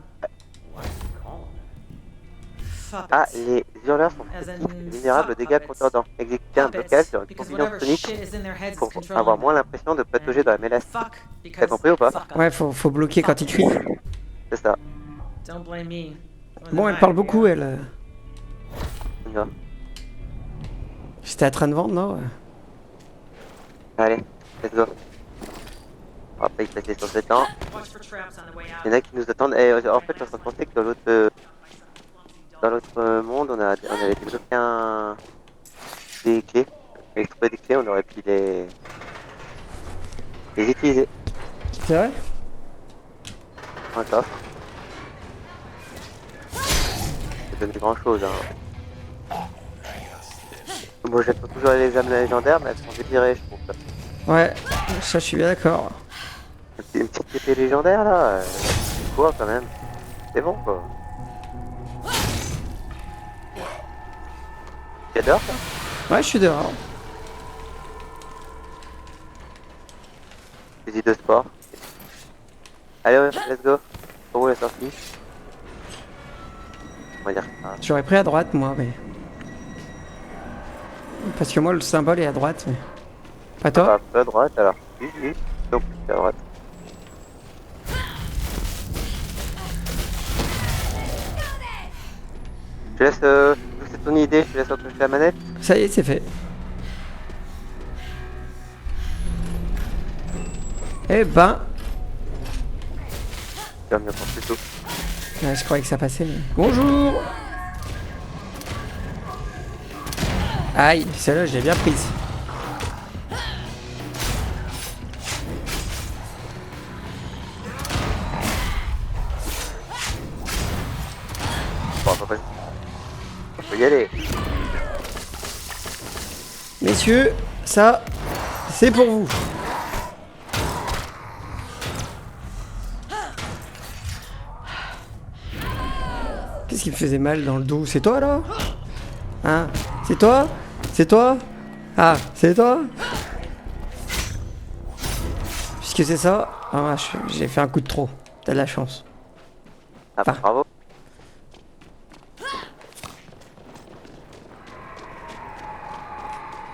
Ah, Puppets. les hurleurs sont As in critiques et vulnérables aux dégâts puppets. contordants. Exécuter un blocage sur une Because tourbillon whatever sonique shit is in their heads is pour controlling avoir them. moins l'impression de patauger dans la mélasse. Fuck, T'as because compris ou pas? fuck 'em. Ouais, faut bloquer quand il crie. C'est ça. Don't blame me. Bon, elle parle beaucoup, elle. On y va. J'étais en train de vendre, non? Allez, let's go. On va pas y passer sur 7 ans. Watch for traps on the way Il y out. en a qui nous attendent. Et en fait, je suis en train de penser que dans l'autre monde, on avait débloqué des clés. Avec trouvé des clés, on aurait pu les utiliser. C'est vrai? Un coffre. Ça donne grand chose. Hein. Bon, j'attends toujours les âmes légendaires, mais elles sont délirées, je trouve. Ouais, ça je suis bien d'accord. Une petite épée légendaire là, c'est quoi quand même? C'est bon quoi. J'adore ça. Ouais, je suis dehors. Fusil de sport. Allez, ouais, let's go. Pour où la sortie? On va dire ça. J'aurais pris à droite, moi, mais. Parce que moi, le symbole est à droite, mais. Pas toi? Ah, à droite alors. Oui, oui. Donc, à droite. Je laisse. C'est ton idée, je te laisse accrocher la manette. Ça y est, c'est fait. Eh ben. Tu vas me prendre plus tôt. Ouais, je croyais que ça passait, mais. Bonjour! Aïe, celle-là, je l'ai bien prise. Bon, on peut y aller. Messieurs, ça, c'est pour vous. Qu'est-ce qui me faisait mal dans le dos? C'est toi, là? Hein? C'est toi? C'est toi? Ah, c'est toi? Puisque c'est ça, ah, j'ai fait un coup de trop. T'as de la chance. Ah, Enfin. bravo.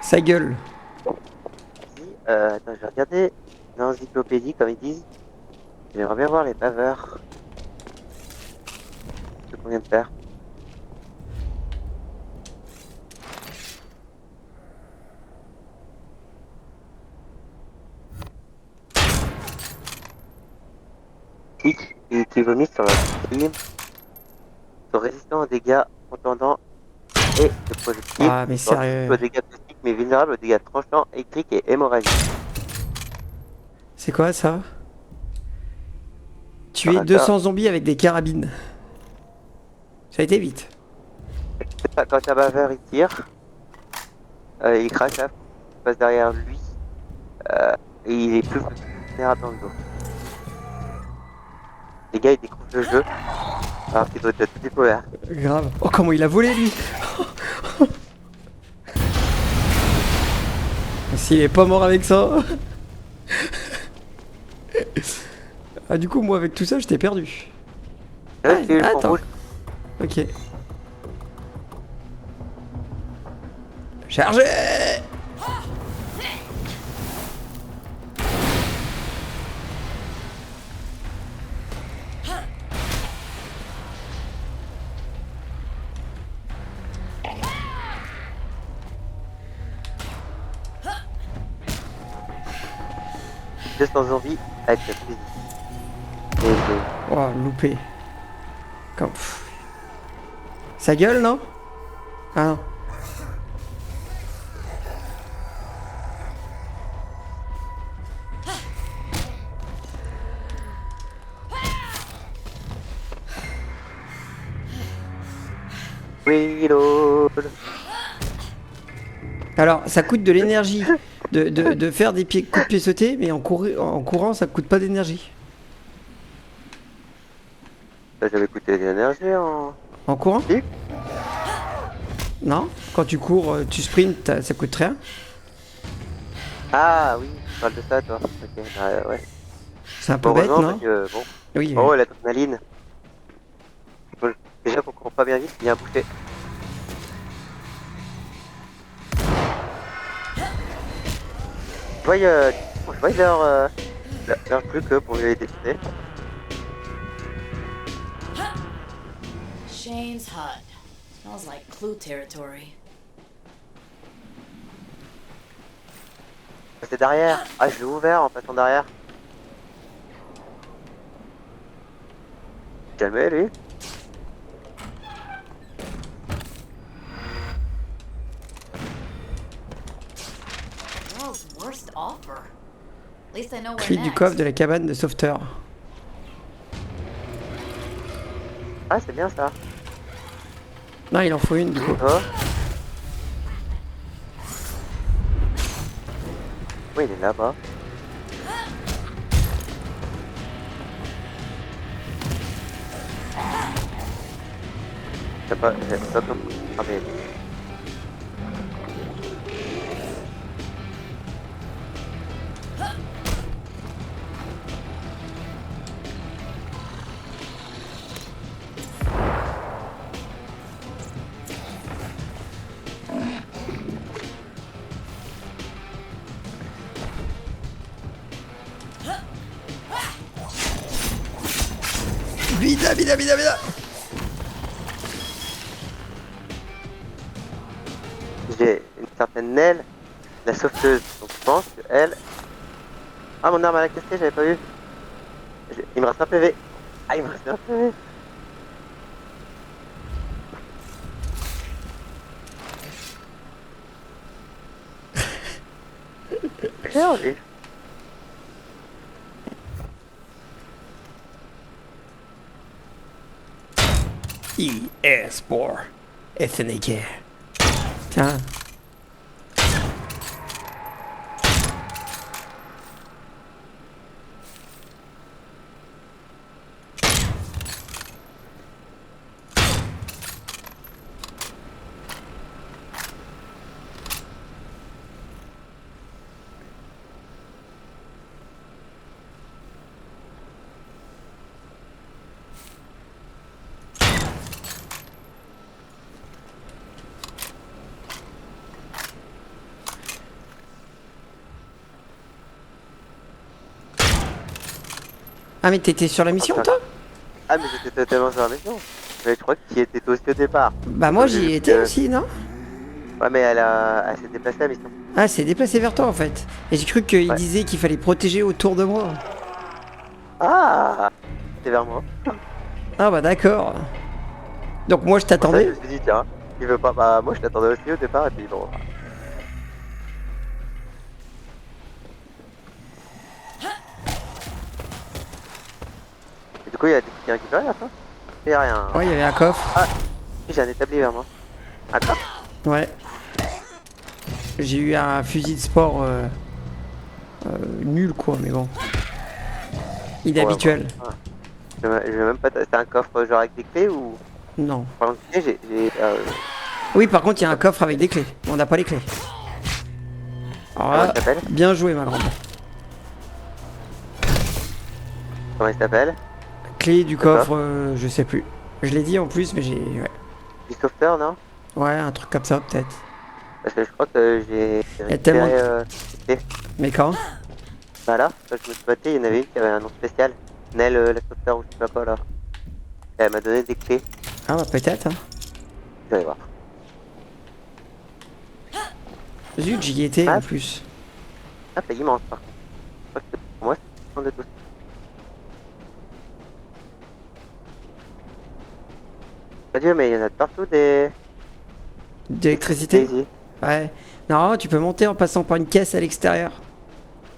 Sa gueule. Attends, je vais regarder dans l'encyclopédie, comme ils disent. J'aimerais bien voir les baveurs. Ce qu'on vient de faire. qui vomissent sur leur team sont résistants aux dégâts contondants et de projectiles. Ah, mais sont sérieux. résistants aux dégâts plastiques mais vulnérables aux dégâts tranchants, électriques et hémorragiques. C'est quoi ça? Tuer Ah, 200 zombies avec des carabines. Ça a été vite. Quand un baveur il tire, il crache là, il passe derrière lui et il est plus vulnérable dans le dos. Les gars ils découvrent le jeu alors qu'ils doivent être tout découvert. Grave. Oh, comment il a volé lui. S'il est pas mort avec ça. Ah, du coup, moi avec tout ça, j'étais perdu. Là, c'est le fond Attends. rouge. Ok. Chargez! Deux 200 zombies avec la fusil. Oh, loupé. Comme... Ça gueule, non? Ah non. Reload. Alors, ça coûte de l'énergie de faire des coups de pied sautés, mais en courant, ça coûte pas d'énergie. Ça j'avais coûté de l'énergie En courant? Oui. Non? Quand tu cours, tu sprints, ça coûte rien. Ah oui, tu parles de ça toi. Ok, bah, ouais. C'est un peu bête, Heureusement, non? parce que, bon. Oui. Oh, l'adrénaline. Bon, déjà qu'on court pas bien vite, il y a un boucher. Je vois leur truc pour les détruire. Shane's hut. Smells like Clue territory. C'est derrière. Ah, je l'ai ouvert en passant derrière. Calmez lui. World's worst offer. At least I know where Clé du next. coffre de la cabane de sauveteur. Ah, c'est bien ça. Non, il en faut une du coup. Oh. Oui, il est là-bas. C'est pas comme... Ah mais... Vida. J'ai une certaine Nell, la sauveteuse. Donc je pense que elle... Ah, mon arme à la cassée, j'avais pas vu. Il me reste un PV. Ah, il me reste un PV. J'ai envie. ES4 SNK. Tiens. Ah mais t'étais sur la mission toi? Ah mais j'étais totalement sur la mission. Mais je crois que tu y étais aussi au départ. Bah moi j'y étais aussi, non? Ouais mais elle s'est déplacée à la mission. Ah, elle s'est déplacée vers toi en fait. Et j'ai cru qu'il disait qu'il fallait protéger autour de moi. Ah. était vers moi. Ah bah d'accord. Donc moi je Je t'attendais. me suis dit, tiens, il veut pas. Bah, moi je l'attendais aussi au départ, et puis bon. Et du coup, il y a des trucs à récupérer à la fin? Il y a rien. Ouais, il y avait un coffre. Ah, j'ai un établi vers moi. Un coffre? Ouais. J'ai eu un fusil de sport nul quoi, mais bon. Inhabituel. Ouais, je vais même pas. C'est un coffre genre avec des clés ou. Non. Par exemple, j'ai. Oui, par contre, il y a un coffre avec des clés. On n'a pas les clés. Alors Comment là, il s'appelle? bien joué, ma grande. Comment il s'appelle? Clé du D'accord. coffre, je sais plus. Je l'ai dit en plus, mais j'ai. Ouais. Du sauveteur, non? Ouais, un truc comme ça, peut-être. Parce que je crois que j'ai y a tellement récupéré des clés. Mais quand? Bah là, quand je me suis battu, il y en avait une qui avait un nom spécial. Nel, la sauveteur ou je sais pas quoi là. Et elle m'a donné des clés. Ah, bah peut-être. Hein. Je vais aller voir. Zut, j'y étais Ah. en plus. Ah, c'est immense par contre. Je crois que pour moi, c'est le de tous. Pas Dieu, mais il y en a de partout des. D'électricité? Ici. Ouais. Non, tu peux monter en passant par une caisse à l'extérieur.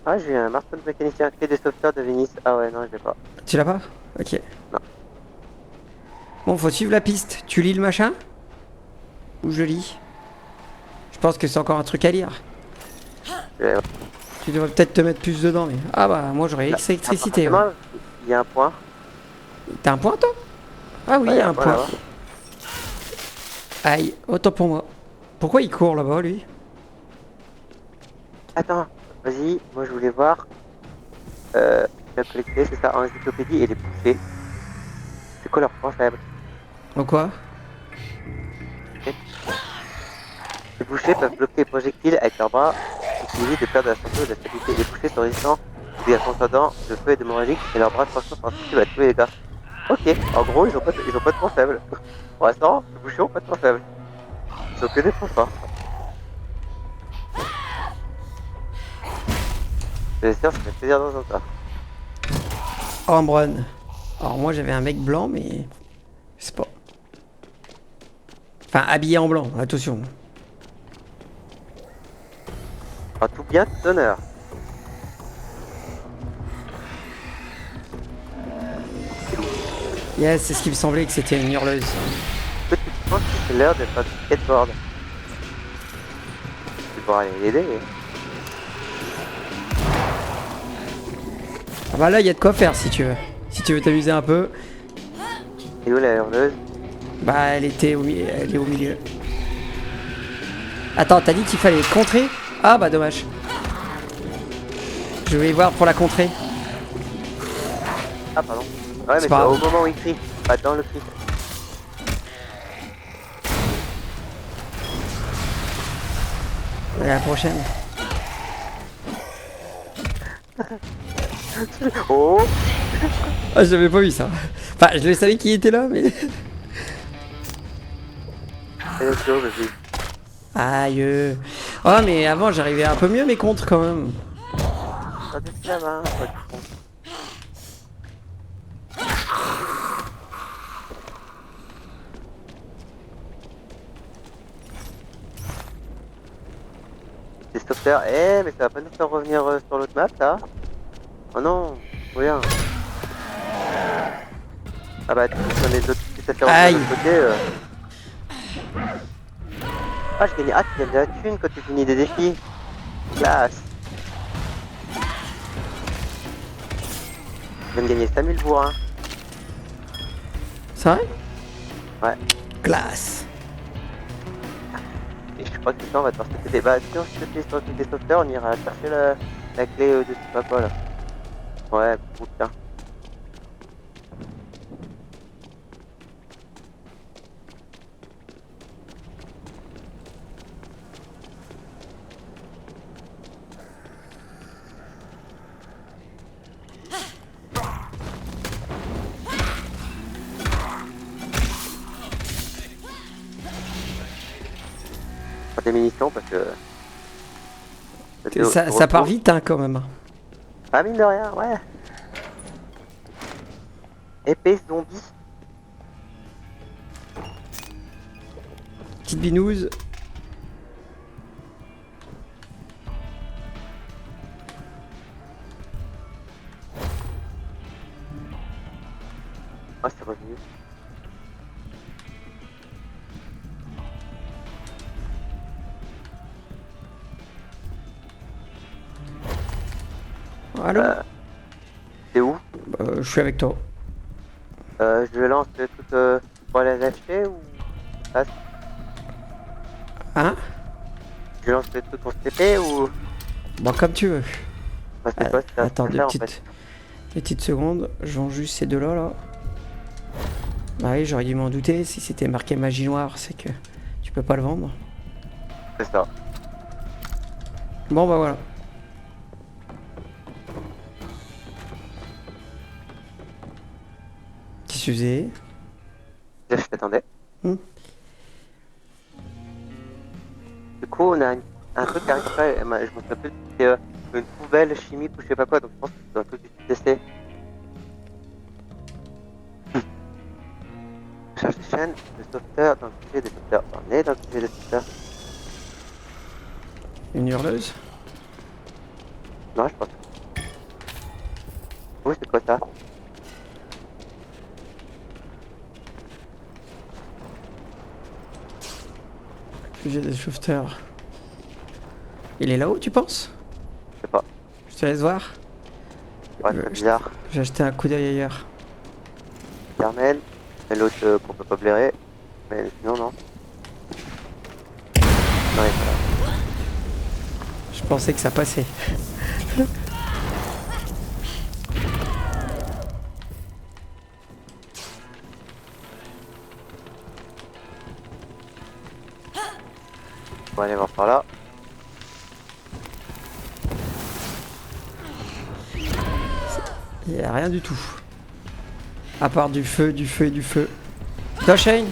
Ah, j'ai un marteau de mécanicien, clé des sauveteurs de Venise. Ah ouais, non, je l'ai pas. Tu l'as pas? Ok. Non. Bon, faut suivre la piste. Tu lis le machin? Ou je lis? Je pense que c'est encore un truc à lire. Je vais aller voir. Tu devrais peut-être te mettre plus dedans, mais... Ah bah, moi j'aurais Là, électricité. Ouais. apparemment, il y a un point. T'as un point, toi? Ah oui, Ouais, il y a un point. là-bas. Aïe, autant pour moi. Pourquoi il court là-bas, lui? Attends, vas-y, moi je voulais voir. La collecter, c'est ça, en encyclopédie et les bouchers. C'est quoi leur point faible? En quoi? Les bouchers peuvent bloquer les projectiles avec leurs bras, utilisés de perdre de la santé ou de la stabilité. Les bouchers sont résistants aux contendants de feu et d'hémorragique et leurs bras de franchement sont sensibles à tous les dégâts. Ok, en gros, ils ont pas de point faible. Pour l'instant, les bouchers ont pas de point faible. Ils ont que des points forts. J'espère que ça fait plaisir dans un tas. Ambrun. Alors moi j'avais un mec blanc, mais... Je sais pas. Enfin, habillé en blanc, attention. En tout bien, tout honneur. Yes, c'est ce qui me semblait que c'était une hurleuse. Est-ce que tu penses que c'est l'heure de faire du skateboard? Tu pourras aller l'aider. Ah bah là, il y a de quoi faire si tu veux. Si tu veux t'amuser un peu. Et où la hurleuse? Bah, elle est au milieu. Attends, t'as dit qu'il fallait contrer? Ah bah dommage. Je vais voir pour la contrer. Ah pardon. Ouais, mais c'est pas au grave. moment où il crie, pas dans le cri. À la prochaine. Oh. Ah, j'avais pas vu ça. Enfin, je le savais qui était là, mais... C'est chaud, vas-y. Aïe. Oh, mais avant, j'arrivais un peu mieux mes contres quand même. T'as des flammes, hein, toi, tu prends. Des sauveteurs, mais ça va pas nous faire revenir sur l'autre map, là? Oh non, rien. Ah bah, tu connais d'autres petites affaires Aïe. de l'autre côté. Ah, je gagne. Ah, tu gagnes de la thune quand tu finis des défis. Classe. Je viens de gagner 5000 bourrins. C'est vrai? Ouais. Classe. Et je crois que ça, on va devoir se péter des... Bah, si on se pète sur tous les sauveteurs, on ira chercher la clé de je sais pas quoi, là. Ouais, putain. Des munitions parce que... Ça part vite, hein, quand même. Ah, mine de rien, ouais. épée zombie. Petite binouze. Ah, c'est revenu. Allô. C'est où? Je suis avec toi. Je lance le truc pour aller lâcher ou passe? Hein? Je lance le truc pour TP ou... Bon, comme tu veux. Ah, c'est quoi, ça Attends, ça, deux en petites, fait. deux petites secondes. Je vends juste ces deux-là, là. Bah oui, j'aurais dû m'en douter. Si c'était marqué magie noire, c'est que tu peux pas le vendre. C'est ça. Bon, bah voilà. Qu'est-ce que tu faisais? Je t'attendais. Hmm. Du coup, on a un truc à récupérer. Je me souviens plus, c'est une poubelle chimique ou je sais pas quoi, donc je pense que c'est un truc du TC. Je cherche des chaînes de sauveteurs dans le sujet des sauveteurs. On est dans le sujet des sauveteurs. Une hurleuse? Non, je pense. Oui, c'est quoi ça? J'ai des sauveteurs. Il est là-haut, tu penses? Je sais pas. Je te laisse voir. Ouais, c'est bizarre. J'ai acheté un coup d'œil ailleurs. Carmel, et l'autre qu'on peut pas blairer. Mais sinon, non. Non, il est pas là. Je pensais que ça passait. On va aller voir par là. Il n'y a rien du tout. À part du feu, du feu et du feu. Toi, Shane?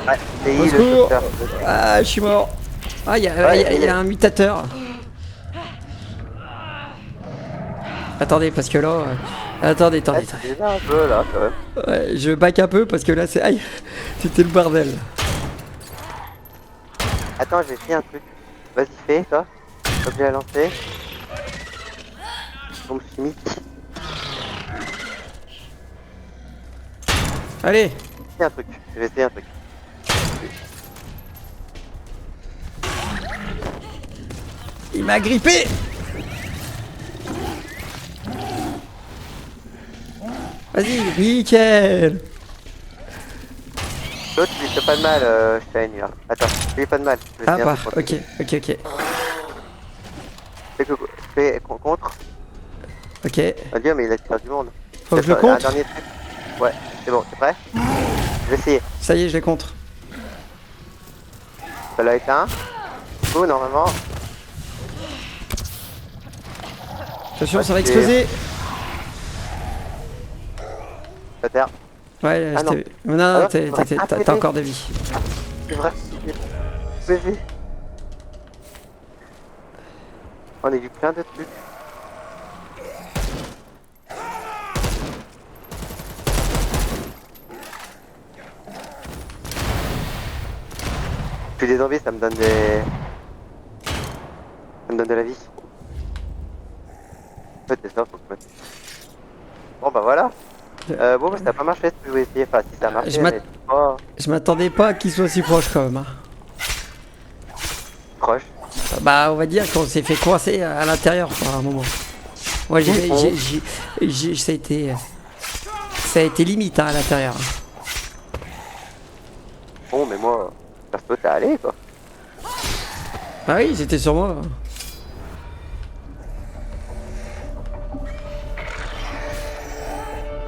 Ouais, c'est Au le secours. sauveteur. Ah, je suis mort. Ah, il y a un mutateur. Attendez, parce que là... Attendez. C'est un peu là, quand même. Ouais, je back un peu parce que là, c'est... Aïe, c'était le bordel. Attends, j'ai fait un truc. Vas-y, fais, toi. Objet à lancer. Bombe chimique. Allez. C'est un truc. Je vais essayer un truc. Il m'a grippé. Vas-y, nickel. L'autre, il fait pas de mal, Shane, là. Attends, il fait pas de mal. Je vais Ah essayer un bah, truc contre ok. lui. Fais contre. Ok. Oh Dieu, mais il a tiré du monde. Faut que je le compte. Un dernier truc. Ouais, c'est bon, t'es prêt? Je vais essayer. Ça y est, je les contre. Ça l'a éteint. Du coup, normalement. Attention, ça va exploser. Ça terre. Ouais, Ah non. Non, c'est vrai. Ah, t'as encore des vies. C'est vrai. PV. On a vu plein de trucs. Puis des zombies, ça me donne des... Ça me donne de la vie. En fait, c'est ça, faut que je mette... Bon bah voilà. Bon bah ça a pas marché ce que je voulais essayer. Enfin si ça a marché, mais pas Je m'attendais pas qu'il soit si proche quand même. Hein. proche. Bah on va dire qu'on s'est fait coincer à l'intérieur à un moment. Ouais, ça a été limite hein, à l'intérieur. Bon mais moi, perso t'es allé quoi. Ah oui, c'était sur moi.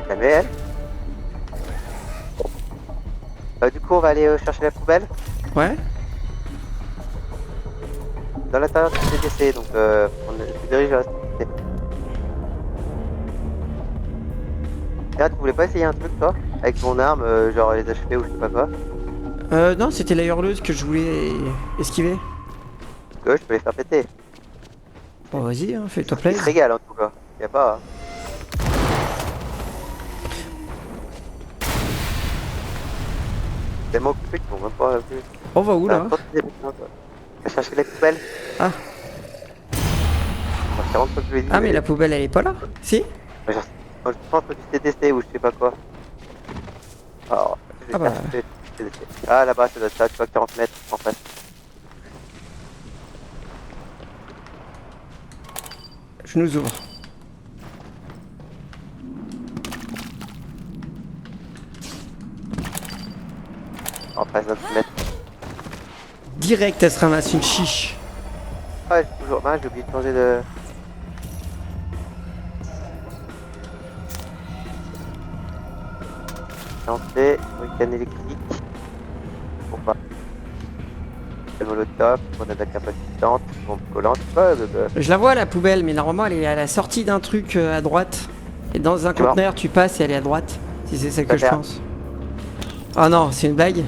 Calmez elle. Du coup on va aller chercher la poubelle. Ouais. Dans l'intérieur du CDC, donc on se dirige à la CDC. Regarde, tu voulais pas essayer un truc toi? Avec ton arme, genre les HP ou je sais pas quoi? Non, c'était la hurleuse que je voulais esquiver. Que je peux les faire péter. Bon vas-y, hein, fais-toi Il se plaisir. régale en tout cas. Y'a pas... tellement occupé qu'ils m'ont même pas vu. On va où là? On va chercher les poubelles. Ah. On va 40 fois que je lui ai dit. Ah mais la poubelle elle est pas là? Si? Je pense que du CDC ou je sais pas quoi. Alors, Ah bah. CDC. Ah là-bas, ça doit être ça, tu vois, 40 mètres en face. Je nous ouvre. En face d'un mètre. Direct elle se ramasse une chiche. Ah, j'ai toujours. Ah, j'ai oublié de changer de. Lancer, week-end électrique. Pour pas. Le molotov, grenade incapacitante, bombe collante, Je la vois à la poubelle, mais normalement elle est à la sortie d'un truc à droite. Et dans un Tu vois. conteneur, tu passes et elle est à droite. Si c'est ça que je D'accord. pense. Oh non, c'est une blague.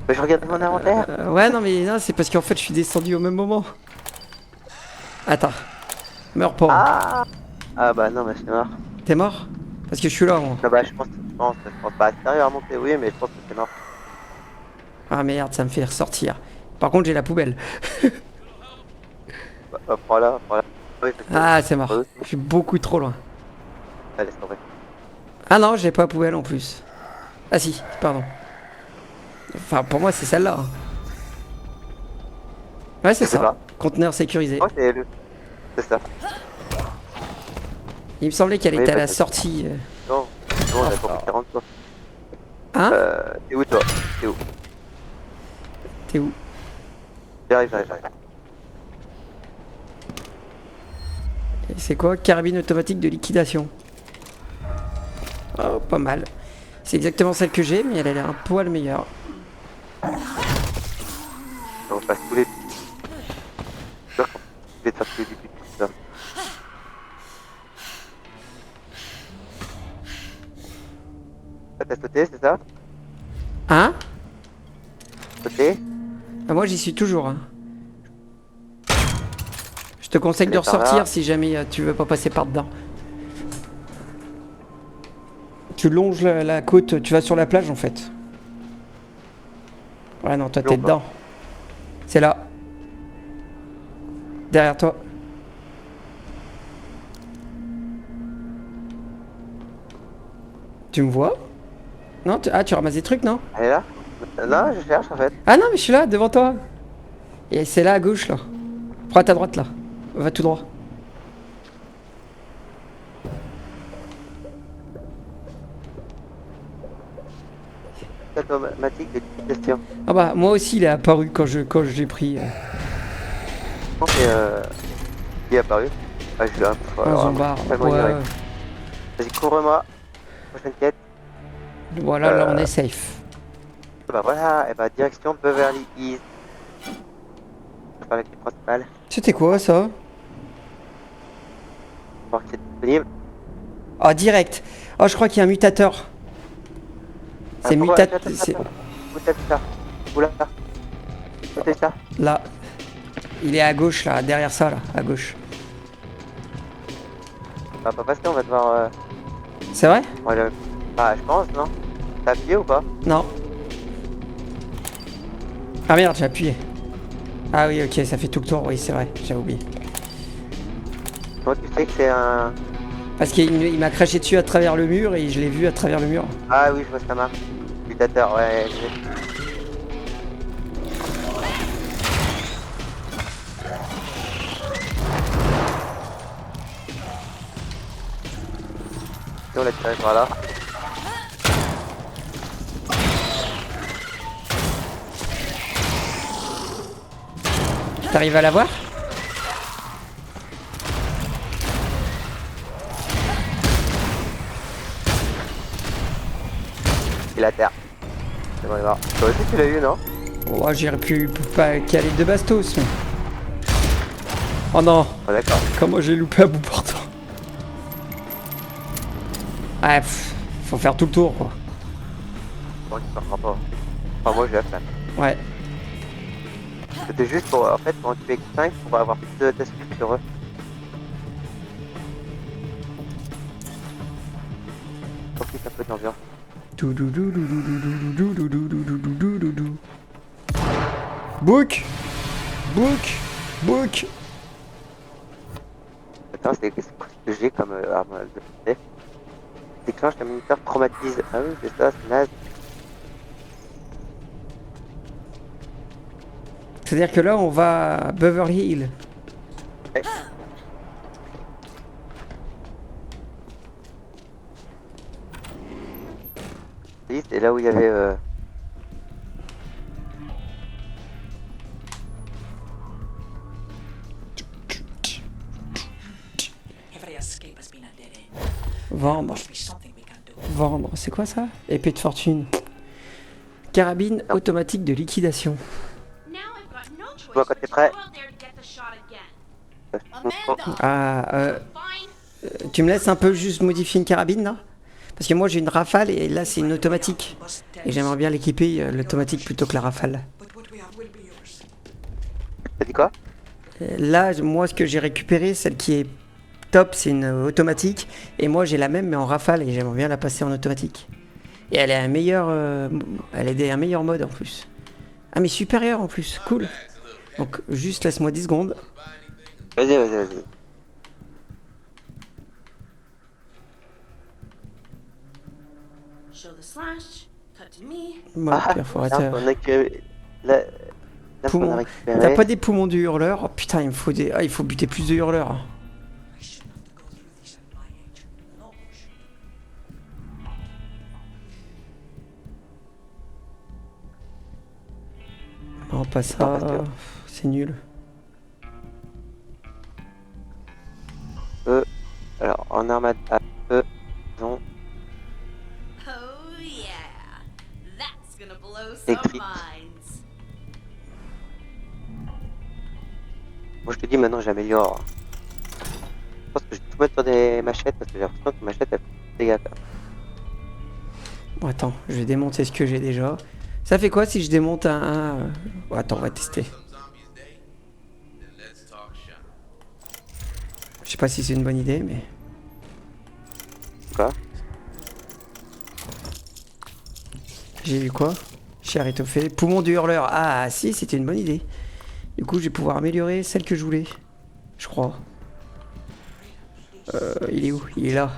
Mais je regarde mon inventaire. Ouais, non, mais non, c'est parce qu'en fait je suis descendu au même moment. Attends. Meurs pas. Ah bah non, mais c'est mort. T'es mort? Parce que je suis là, moi. Ah bah je pense pas. Sérieux à remonter, oui, mais je pense que c'est mort. Ah merde, ça me fait ressortir. Par contre, j'ai la poubelle. Bah, prends-la. Oui, parce que- Ah, c'est mort. Je suis beaucoup trop loin. Allez, c'est vrai. Ah non, j'ai pas la poubelle en plus. Ah si, pardon. Enfin, pour moi, c'est celle-là. hein. Ouais, c'est Je sais ça. pas. Conteneur sécurisé. Moi, c'est ça. Il me semblait qu'elle Oui, était à la peut-être. sortie. Non, on a compris 40 fois. Hein? T'es où toi? T'es où? T'es où? J'arrive. Et c'est quoi? Carabine automatique de liquidation. Oh, pas mal. C'est exactement celle que j'ai, mais elle a l'air un poil meilleure. On passe tous les. Je vais te faire tous les buts, ça. T'as sauté, c'est ça? Hein? Sauté? Ah, moi, j'y suis toujours. hein. Je te conseille de Elle est par là. ressortir si jamais tu veux pas passer par dedans. Tu longes la côte, tu vas sur la plage en fait. Ouais, non, toi t'es Long, dedans. C'est là. Derrière toi. Tu me vois? Non, tu ramasses des trucs, non? Elle est là? Non, je cherche en fait. Ah non, mais je suis là, devant toi. Et c'est là à gauche, là. Prends à ta droite, là. Va tout droit. Automatique de question. Ah bah, moi aussi, il est apparu quand j'ai pris Je pense qu'il est apparu. Ah, je l'ai un peu. un zombard. Ouais. Vas-y, couvre-moi. Prochaine quête. Voilà, là, on est safe. Bah voilà, et bah direction Beverly Hills. Je vais faire la quête principale. C'était quoi, ça? Voir que c'est disponible. Oh, direct. Oh, je crois qu'il y a un mutateur. C'est mutateur. Où t'as vu ça? Où là? Où t'as vu ça? Là. Il est à gauche, là, derrière ça, là, à gauche. On va pas passer, on va devoir. C'est vrai? Ah, je pense, non? T'as appuyé ou pas? Non. Ah merde, j'ai appuyé. Ah oui, ok, ça fait tout le tour, oui, c'est vrai, j'ai oublié. Moi, tu sais que c'est un. Parce qu'il m'a craché dessus à travers le mur et je l'ai vu à travers le mur. Ah oui, je vois ça marche. Mutateur, ouais. Et on l'a tiré par là. T'arrives à l'avoir? Il est à terre. C'est bon, il est mort. Toi aussi, tu l'as eu, non? Oh, j'aurais pu pas caler de bastos. Mais... Oh non, Oh, d'accord. comment j'ai loupé à bout portant. Ouais, faut faire tout le tour, quoi. Bon, tu perdras pas. Enfin, moi, j'ai la flamme. Ouais. C'était juste pour, en fait, pour en tuer 5 pour avoir plus de tests sur eux. Profite un peu de l'ambiance. Book. Book. Book. Attends, c'est quoi ce que j'ai comme arme de portée? Déclenche un moniteur traumatise. Ah oui, c'est ça, c'est naze. C'est-à-dire que là, on va à Beverly Hills. Ouais. Oui, c'est là où il y avait... Every escape has been a dead end. Vendre. Must be something we can do. Vendre. C'est quoi ça? Épée de fortune. Carabine automatique de liquidation. Now I've got no choice Bon, but quand to t'es prêt. go out there to get the shot again. Amanda! Ah, Fine. tu me laisses un peu juste modifier une carabine là? Parce que moi j'ai une rafale et là c'est une automatique. Must tell Et us. j'aimerais bien l'équiper l'automatique plutôt que la rafale. But what we have will be yours. T'as dit quoi? Là, moi ce que j'ai récupéré, celle qui est top, c'est une automatique. Et moi j'ai la même mais en rafale et j'aimerais bien la passer en automatique. Et elle est un meilleur, un meilleur mode en plus. Ah mais supérieur en plus, cool. Donc juste laisse-moi 10 secondes. Vas-y. Show the slash. Cut to me. Mode Là, perforateur. on a que... Là, on a Poumon. récupéré... T'as pas des poumons du hurleur? Oh putain, il me faut des. Ah, il faut buter plus de hurleurs. I shouldn't have to go through this at my age. No, we shouldn't. Non, pas ça. C'est nul. Alors, en arme à feu, non. Oh yeah. That's gonna blow Écrit. some minds. Moi, je te dis, maintenant, j'améliore. Je pense que je vais tout mettre sur des machettes, parce que j'ai l'impression que les machettes, elles font des dégâts, quand même. Bon, attends, je vais démonter ce que j'ai déjà. Ça fait quoi si je démonte un. Bon, attends, on va tester. Some zombies day, then let's talk shop. Je sais pas si c'est une bonne idée, mais. Quoi? J'ai eu quoi? Cher étoffé. Poumon du hurleur. Ah, si, c'était une bonne idée. Du coup, je vais pouvoir améliorer celle que je voulais. Je crois. Il est où? Il est là.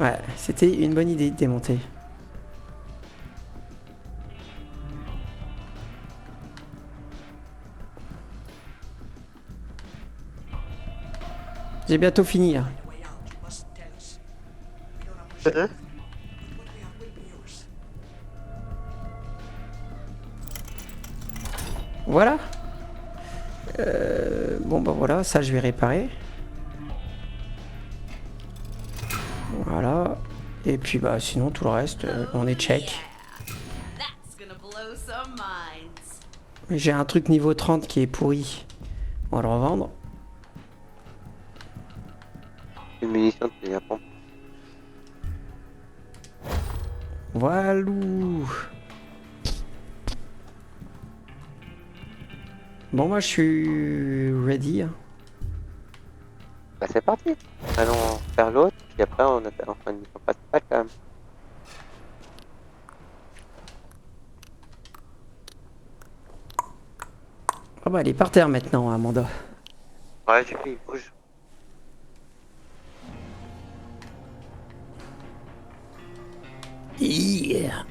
Ouais, c'était une bonne idée de démonter. J'ai bientôt fini. Hein. The way out, you must tell us. We don't understand. Hein? But what we have will be yours. Voilà. Bon bah voilà, ça je vais réparer. Voilà. Et puis bah sinon tout le reste, on est check. Yeah. That's gonna blow some minds. J'ai un truc niveau 30 qui est pourri. On va le revendre. Une munition de Japon. Voilou. Bon moi je suis ready. Hein. Bah, c'est parti. Allons faire l'autre, puis après, on fera une mission principale, quand même. Ah bah elle est par terre maintenant, Amanda. Ouais, j'ai vu, il bouge. Yeah.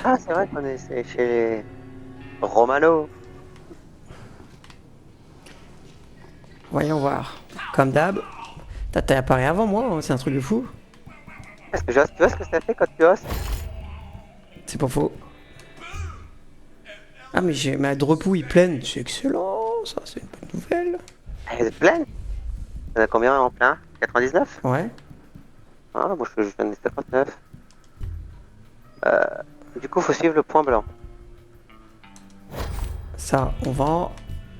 Ah, c'est vrai qu'on est chez Romano. Voyons voir. Comme d'hab. T'as apparu avant moi, hein, c'est un truc de fou. Est-ce que tu vois ce que ça fait quand tu osses? C'est pas faux. Ah mais j'ai ma dropouille pleine, c'est excellent, ça c'est une bonne nouvelle. Elle est pleine. On a combien en plein? 99? Ouais. Ah, moi je viens de 59. Du coup, faut suivre le point blanc. Ça, on vend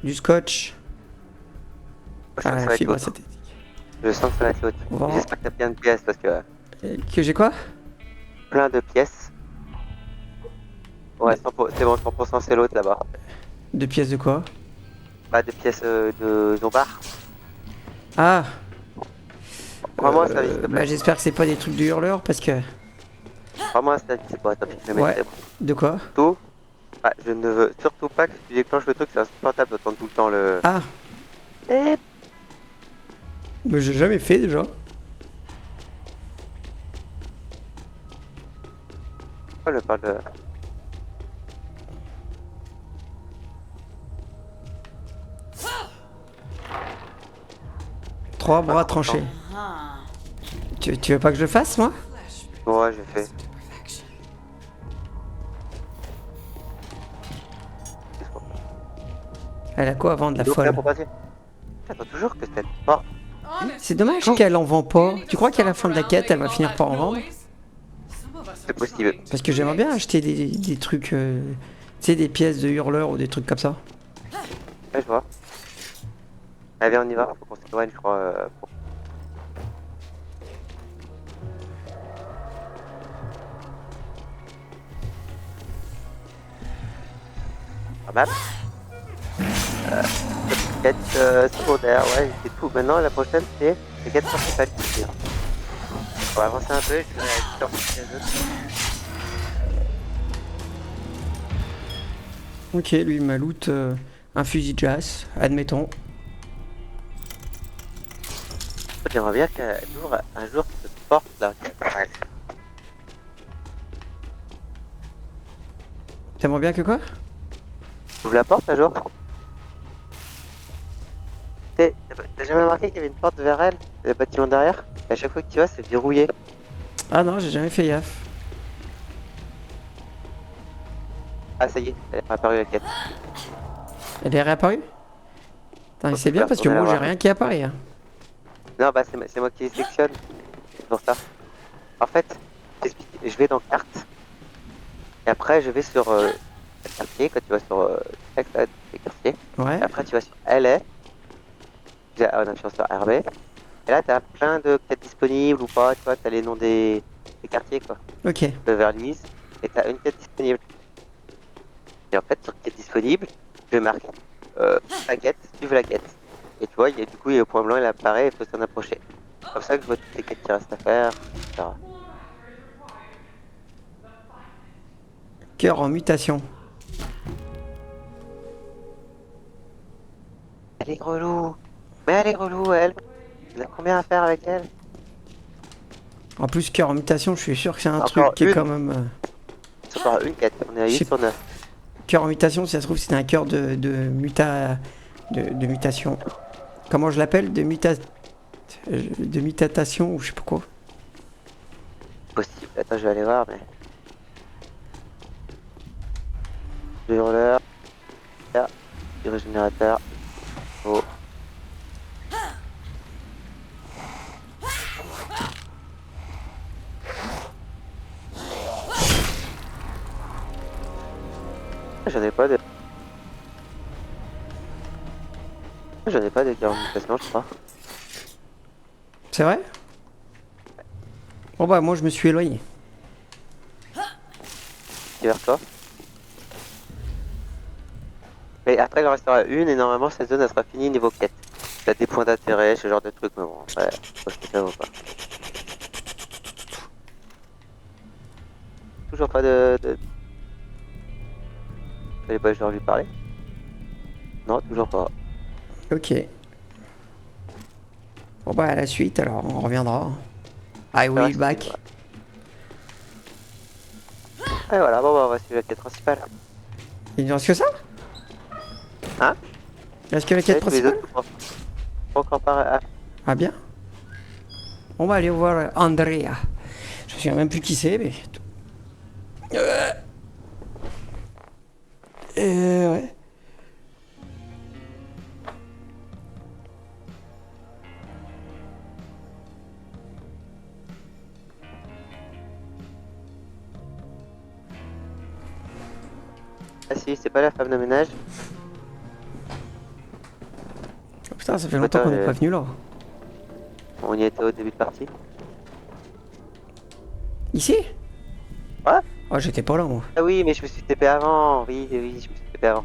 du scotch. Je sens que ça Ah, va être fibre l'autre. synthétique. Je sens que ça va être l'autre. On va- J'espère que t'as plein de pièces parce que Que j'ai quoi? plein de pièces. Ouais, 100%, c'est bon, 100% c'est l'autre là-bas. Deux pièces de quoi? Bah, de pièces de zombards. Ah, Vraiment un service, s'il te bah plaît. j'espère que c'est pas des trucs de hurleurs parce que... Vraiment un service, c'est pas, tant pis, je le Ouais. mettrai. De quoi? Surtout, bah, je ne veux surtout pas que tu déclenches le truc, c'est insupportable d'entendre tout le temps le... Ah, Eh, mais j'ai jamais fait déjà. pourquoi je parle de... Trois bras tranchés. Ah. Tu veux pas que je le fasse, moi? Ouais, j'ai fait. Elle a quoi à vendre, la Donc là, folle? pour passer. J'attends toujours que cette porte... C'est dommage qu'elle en vend pas. Tu crois qu'à la fin de la quête, elle va finir par en vendre? C'est possible. Parce que j'aimerais bien acheter des trucs, tu sais, des pièces de hurleurs ou des trucs comme ça. Ouais, je vois. Allez, on y va, faut qu'on s'éloigne, je crois. Pas mal. Quête secondaire, ouais, c'est tout. Maintenant, la prochaine, c'est les quêtes principales. On va avancer un peu, je vais aller sur les autres. Ok, lui il m'a loot un fusil de jazz, admettons. J'aimerais bien qu'un jour, cette porte là. T'aimerais bien que quoi? Ouvre la porte un jour. T'as jamais remarqué qu'il y avait une porte vers elle, le bâtiment derrière? Et à chaque fois que tu vas, c'est verrouillé. Ah non, j'ai jamais fait gaffe. Ah, ça y est, elle est apparue la quête. Elle est réapparue? Putain, Faut c'est bien faire parce que tourner moi la j'ai barre. rien qui apparaît. Hein. Non, bah c'est moi qui les sélectionne. C'est pour ça. En fait, j'explique, je vais dans carte. Et après, je vais sur le quartier. Quand tu vas sur texte, là, les quartiers. Ouais. Et après, tu vas sur LA. En appuyant sur RB. Et là, t'as plein de quêtes disponibles ou pas. Tu vois, t'as les noms des quartiers, quoi. Ok. Vers Louise. Et t'as une quête disponible. Et en fait, sur quête disponible, je marque la quête, suivre la quête. Et tu vois, du coup, il y a le point blanc, il apparaît et il faut s'en approcher. C'est comme ça que je vois toutes les quêtes qui restent à faire, etc. Cœur en mutation. Elle est relou. Mais elle est relou, elle. Il a combien à faire avec elle? En plus, cœur en mutation, je suis sûr que c'est un Encore truc qui est une. quand même. C'est encore une quête, on est à Je 8 sais sur 9. Cœur en mutation, si ça se trouve, c'est un cœur de mutation. Comment je l'appelle? De mutatation ou je sais pas quoi. Possible, attends, je vais aller voir, mais... Le hurleur. Là, du régénérateur. Oh. J'en ai pas de... J'en ai pas de cœur en mutation, je crois. C'est vrai? Bon bah moi je me suis éloigné. Qui est vers toi. Et après il en restera une et normalement cette zone elle sera finie niveau quête. T'as des points d'intérêt, ce genre de trucs, mais bon, ouais, je pense que ça vaut pas. Toujours pas de... Fallait pas que je leur lui parler? Non, toujours pas. Ok. Bon bah à la suite alors, on reviendra. I will be back. Et voilà, bon bah on va suivre la quête principale. Il ne reste que ça? Hein? Il reste que la quête Et tous les principale? autres, pas encore par... Ah bien. On va aller voir Andrea. Je me souviens même plus qui c'est, mais... ouais. Ah si, c'est pas la femme de ménage. Oh, putain, ça fait longtemps qu'on n'est pas venu là. On y était au début de partie. Ici? Ouais. Oh, j'étais pas là moi. Ah oui, mais je me suis TP avant. Oui, je me suis TP avant.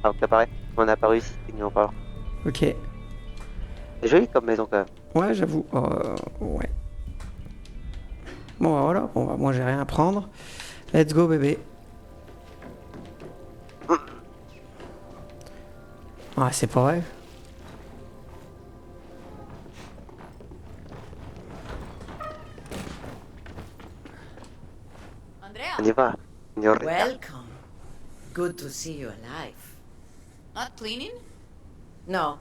Alors que t'apparais. On a apparu ici, techniquement parlant. Ok. C'est joli comme maison quand même. Ouais, j'avoue. Ouais. Bon, bah, voilà. Bon, bah, moi, j'ai rien à prendre. Let's go, bébé. Ah, c'est pas vrai. Andrea, On y va. Señorita. Welcome. Good to see you alive. not cleaning? No,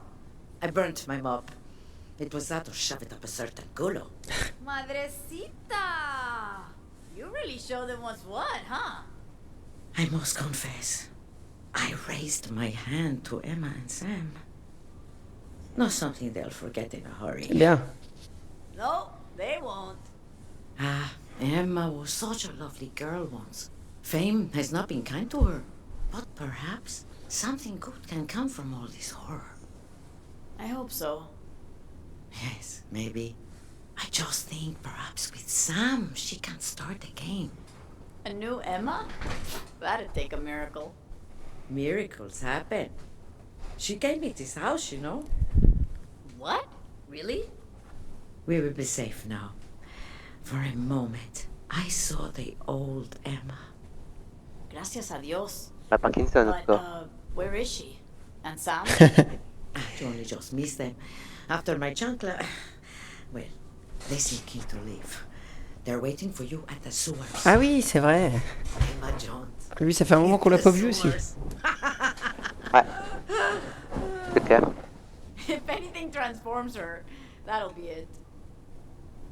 I burnt my mop. It was that or shove it up a certain culo. Madrecita! You really show them what's what, huh? I must confess, I raised my hand to Emma and Sam. Not something they'll forget in a hurry. Bien. No, they won't. Ah, Emma was such a lovely girl once. Fame has not been kind to her, but perhaps something good can come from all this horror. I hope so. Yes, maybe. I just think perhaps with Sam she can start again. A new Emma? That'd take a miracle. Miracles happen. She gave me this house, you know. What? Really? We will be safe now. For a moment, I saw the old Emma. Gracias a Dios. La Parkinson, en tout But, cas. where is she? And Sam? I only just missed them. After my chancla... Well, they seem keen to leave. They're waiting for you at the sewers. Ah oui, c'est vrai. Emma Jones. Lui, ça fait un moment qu'on l'a The pas vu aussi. sewers. Ouais. C'est clair. If anything transforms her, that'll be it.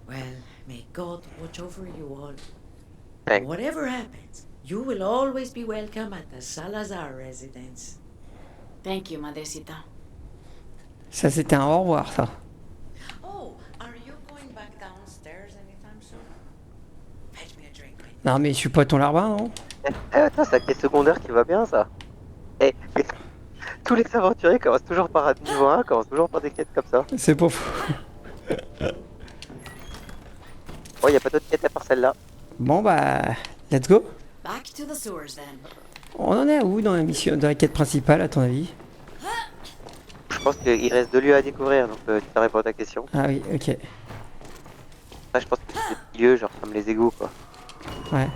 Well, may God watch over you all. Thanks. Whatever happens, you will always be welcome at the Salazar residence. Thank you, Madrecita. Ça, c'était un au revoir, ça. Oh, are you going back downstairs anytime soon? Fetch me a drink. Non, mais je suis pas ton larbin, non? Attends, c'est la quête secondaire qui va bien, ça. Eh, mais tous les aventuriers commencent toujours par un niveau 1, commencent toujours par des quêtes comme ça. C'est pas faux. Oh, y a pas d'autres quêtes à part celle-là. Bon, bah, let's go. Back to the sewers then. On en est à où dans la mission, dans la quête principale, à ton avis? Je pense qu'il reste 2 lieux à découvrir, donc tu t'as répondu à ta question. Ah oui, ok. Après, je pense que c'est des petits lieux, genre comme les égouts, quoi. Ouais.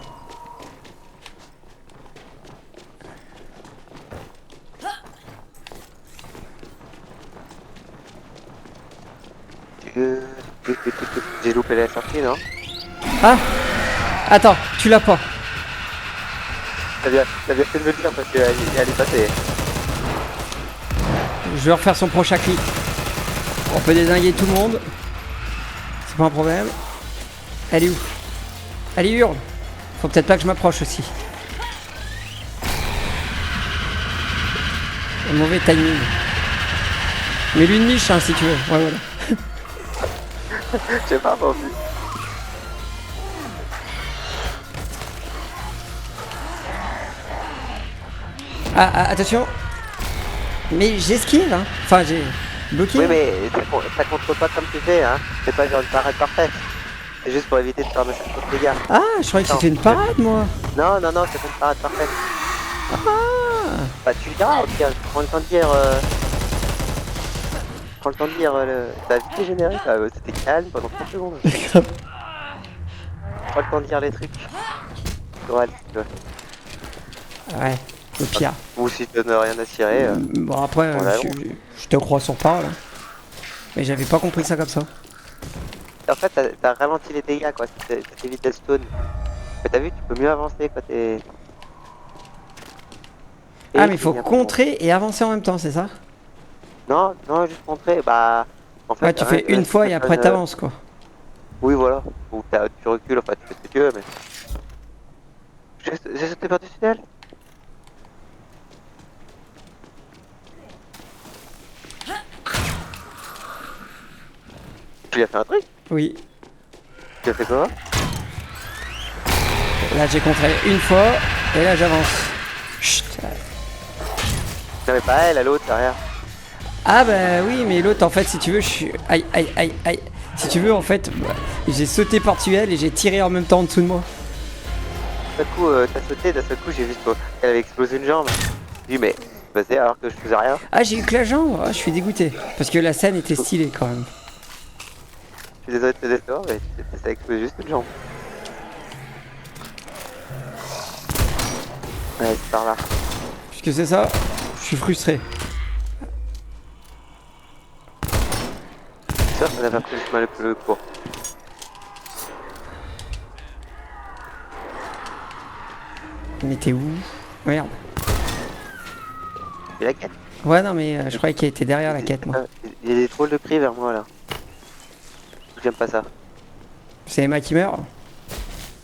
J'ai loupé la sortie, non? Ah! Attends, tu l'as pas. T'as bien fait de me le dire parce qu'elle est passée. Je vais refaire son prochain clip. On peut dézinguer tout le monde. C'est pas un problème. Elle est où? Elle hurle. Faut peut-être pas que je m'approche aussi. Un mauvais timing. Mais lui une niche, hein, si tu veux. Ouais, voilà. Je sais pas, moi, en plus. Attention. Mais j'esquive, hein. Enfin, j'ai bloqué. Oui, mais ça compte pas comme tu fais, hein. C'est pas genre une parade parfaite. C'est juste pour éviter de faire de cette faute de gars. Ah, je croyais que c'était une parade, moi. Non, c'est pas une parade parfaite. Ah. Bah, tu le diras, ok, prends le temps de dire. Prends le temps de dire. Ça a vite dégénéré, ça. C'était calme pendant 30 secondes. Prends le temps de dire les trucs. Coral, si tu veux. Ouais, au pire. Ou si tu n'as rien à cirer. Bon, après, voilà, je te crois sur parole. Hein. Mais j'avais pas compris ça comme ça. En fait, t'as ralenti les dégâts, quoi. Ça t'évite le stone. Mais t'as vu, tu peux mieux avancer quand t'es. Ah, mais il faut contrer et avancer en même temps, c'est ça? Non, juste contrer. Bah. En fait, Ouais, tu fais une fois et après t'avances, quoi. Oui, voilà. Ou tu recules, enfin, tu fais ce que tu veux, mais. J'ai sauté par du tunnel. Tu lui as fait un truc? Oui. Tu as fait quoi? Là, j'ai contré une fois et là, j'avance. Chut. Non, mais pas elle, à l'autre, derrière. Ah, bah oui, mais l'autre, en fait, si tu veux, je suis. Aïe, aïe, aïe, aïe. Si tu veux, en fait, bah, j'ai sauté par-dessus elle et j'ai tiré en même temps en dessous de moi. D'un coup, t'as sauté, d'un seul coup, j'ai vu qu'elle avait explosé une jambe. J'ai dit, mais passé alors que je faisais rien. Ah, j'ai eu que la jambe. Ah, je suis dégoûté. Parce que la scène était stylée quand même. Je suis désolé de te décevoir, mais ça a explosé juste une jambe. Ouais, c'est par là. Puisque c'est ça, je suis frustré. Ça, on a pas plus mal que le cours. Mais t'es où? Merde. Et la quête. Ouais, non, mais je croyais qu'il était derrière la quête, moi. Il y a des trolls de cris vers moi là. J'aime pas ça. C'est Emma qui meurt?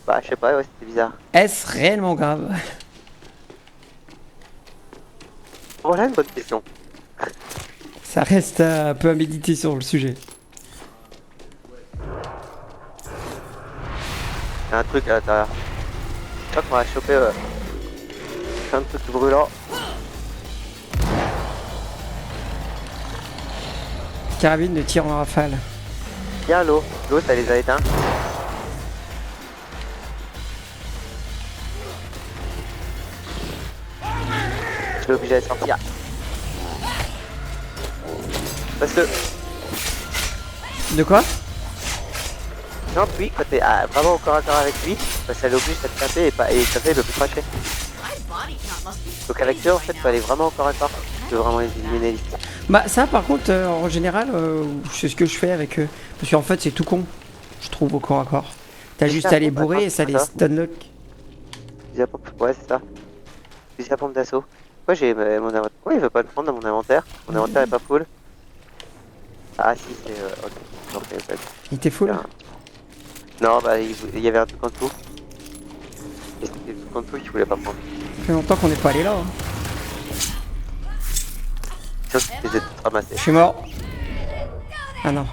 Bah, je sais pas, ouais, c'était bizarre. Est-ce réellement grave? Voilà une bonne question. Ça reste un peu à méditer sur le sujet. Il y a un truc à l'intérieur. Je crois qu'on va choper plein de trucs brûlants. Carabine de tir en rafale. Bien l'eau. L'eau, ça les a éteints. Je suis obligé de sortir. Parce que... De quoi? Non, lui, quand t'es vraiment au corps à corps avec lui, bah, ça l'oblige à te taper et taper, il peut plus cracher. Donc avec eux, en fait, faut aller vraiment au corps à corps. Tu peux vraiment les éliminer. Bah ça par contre en général c'est ce que je fais avec eux. Parce qu'en fait c'est tout con. Je trouve au corps à corps. T'as C'est juste ça, à les pompe à bourrer corps, et ça c'est les ça. stunlock. Fusil à pompe, ouais, c'est ça. Fusil à pompe d'assaut. Pourquoi j'ai mon inventaire? Pourquoi il veut pas le prendre dans mon inventaire? Mon inventaire est pas full. Ah si, c'est... ok. Non, c'est pas... Il était full. Non, bah il y avait un truc en dessous. Et c'était le truc en dessous qu'il voulait pas prendre. Ça fait longtemps qu'on n'est pas allé là. Hein. Sinon, c'était tout ramassé. Je suis mort. Ah non.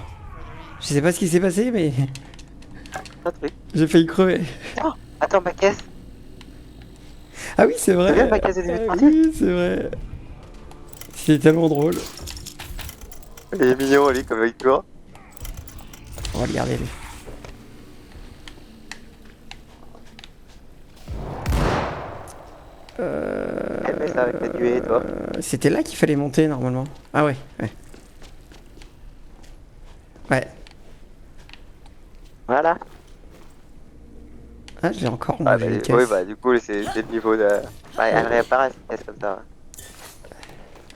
Je sais pas ce qui s'est passé mais Un truc. j'ai failli crever. Oh, attends, ma caisse. Ah oui c'est vrai. C'est bien ma caisse de début de partie. Oui c'est vrai. C'est tellement drôle. Il est mignon, lui, comme avec toi. On va le garder lui. Elle fait ça avec la nuée, toi. C'était là qu'il fallait monter normalement. Ah ouais, ouais. Ouais. Voilà. Ah j'ai encore Ah, mangé bah, une caisse. oui, bah du coup, c'est le niveau de... Bah, elle réapparaît, cette caisse comme ça.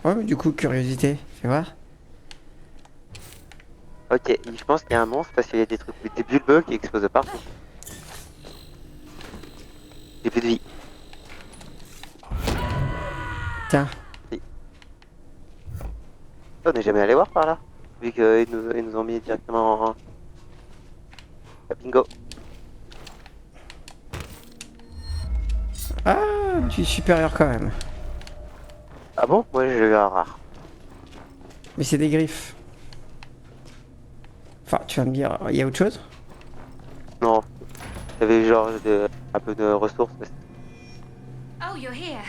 Ouais mais du coup curiosité, fais voir. Ok, je pense qu'il y a un monstre parce qu'il y a des trucs, des bulbeux qui explosent de partout. J'ai plus de vie. Tiens. On n'est jamais allé voir par là, vu qu'ils nous ont mis directement en... Bingo. Ah tu es supérieur quand même. Ah bon? Moi j'ai eu un rare. Mais c'est des griffes. Enfin tu vas me dire, il y a autre chose? Non. Il y avait genre un peu de ressources, mais Oh, you're here.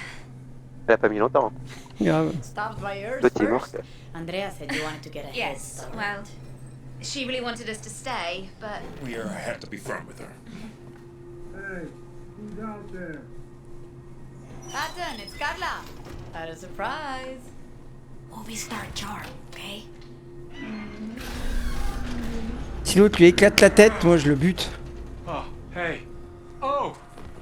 elle a pas mis longtemps. Grave. Stopped by yours L'autre il est mort. first. Andrea said you wanted to get a head Yes, start. well, she really wanted us to stay, but We have to be firm with her. Hey, who's out there? Patton, it's Carla. Had a surprise. always start charm, okay? Si l'autre lui éclate la tête, moi je le bute. Oh, hey. Oh!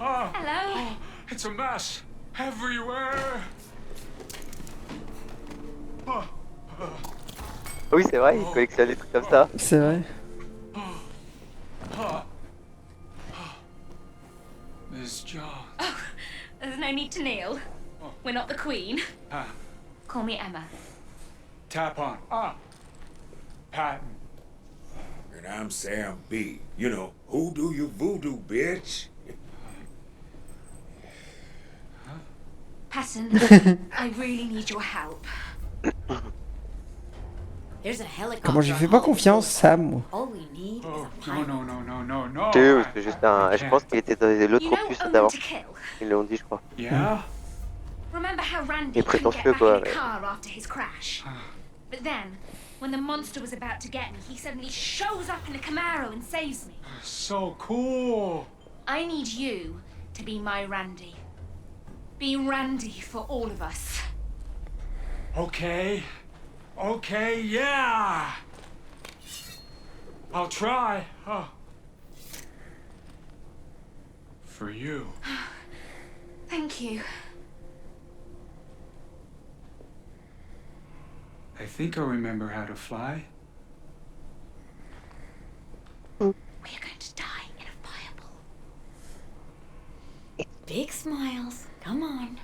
Oh! Hello? It's a mess. Everywhere. Oh. Oui, c'est vrai, il collectionne des trucs comme ça. C'est vrai. Miss Jones. There's no need to kneel. We're not the queen. Ah, Call me Emma. tap on. Ah. Patton. And I'm Sam B. You know, who do you voodoo, bitch? Patton, I really need your help. There's a helicopter. Comment je lui fais pas confiance, Sam moi. All we need Oh, is a no, pilot. no, no, no, no, no. Tu sais, c'est juste un... I Je pense qu'il était dans l'autre You know opus Omen d'avant. to kill. Ils l'ont dit, je crois. Yeah? Remember how Randy Et couldn't get prétentieux, back quoi, in the mais- car after his crash? But then, when the monster was about to get me, he suddenly shows up in a Camaro and saves me. So cool. I need you to be my Randy. Be Randy for all of us. Okay. Okay, yeah. I'll try. Oh. For you. Thank you. I think I remember how to fly. We are going to die in a fireball. Big smiles. Come on.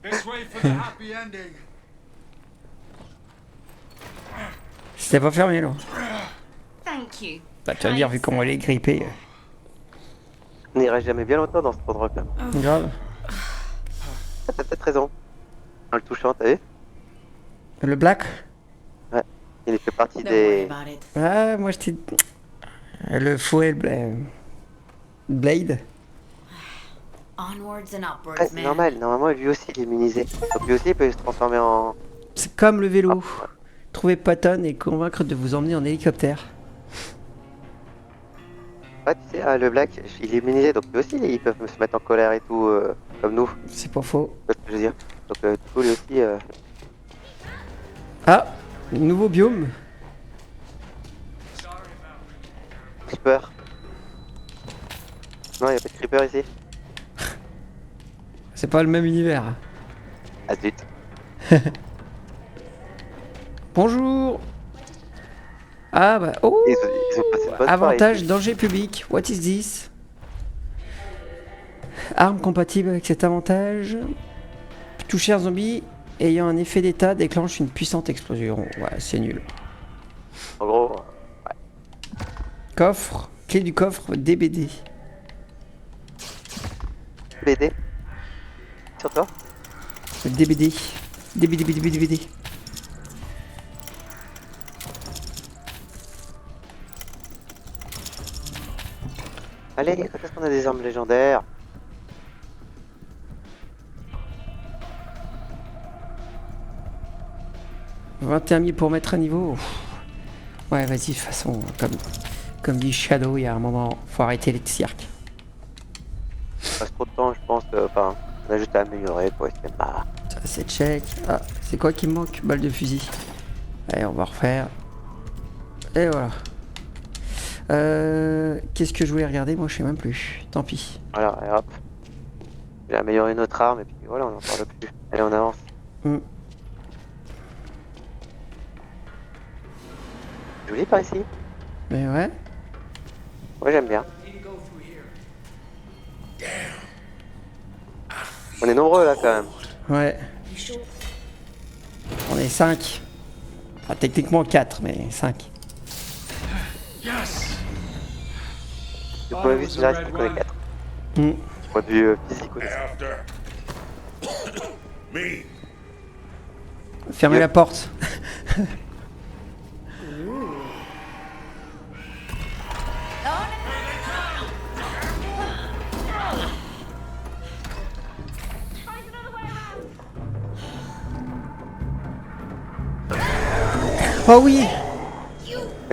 This way for the happy ending. C'était pas fermé là. Thank you. Bah tu vas me dire vu comment elle est grippée. On n'irait jamais bien longtemps dans ce endroit là. Grave. Ah, t'as peut-être raison. En le touchant, t'as vu? Le black? Ouais. Il fait partie Don't worry des... about it. Ah moi j'étais... Le fouet Blade. Onwards and upwards, Ouais, c'est man. normal. Normalement, lui aussi, il est immunisé. Donc lui aussi, il peut se transformer en... C'est comme le vélo. Trouver Patton et convaincre de vous emmener en hélicoptère. Ouais, tu sais, le Black, il est immunisé, donc lui aussi, ils peuvent se mettre en colère et tout, comme nous. C'est pas faux. C'est ce que je veux dire. Donc du coup, lui aussi... Ah, nouveau biome. Creeper. Non, il a pas de creeper ici. C'est pas le même univers. Ah zut. Bonjour. Ah bah oh. Ils ont passé une bonne Avantage, soirée danger public. What is this? Arme compatible avec cet avantage. Toucher un zombie ayant un effet d'état déclenche une puissante explosion. Ouais, c'est nul. ici. En gros, Coffre. Clé du coffre DBD. BD. Sur toi? DBD. DBD. Allez, quand est-ce qu'on a des armes légendaires? « 21 000 pour mettre à niveau. Ouf. Ouais, vas-y, de toute façon, comme dit Shadow, il y a un moment, faut arrêter les cirques. Il passe trop de temps, je pense. Enfin, on a juste à améliorer pour essayer de marre. Ça, c'est check. Ah, c'est quoi qui me manque? Balle de fusil. Allez, on va refaire. Et voilà. Qu'est-ce que je voulais regarder? Moi, je sais même plus. Tant pis. Voilà, et hop. J'ai amélioré notre arme et puis voilà, on n'en parle plus. Allez, on avance. Joli par ici. Mais ouais. Ouais, j'aime bien. On est nombreux là quand même. Ouais. On est 5. Enfin, techniquement 4, mais 5. Du point de vue scénaristique, on est 4. Du point de vue physique, on est 5. Fermez la porte. Oh oui.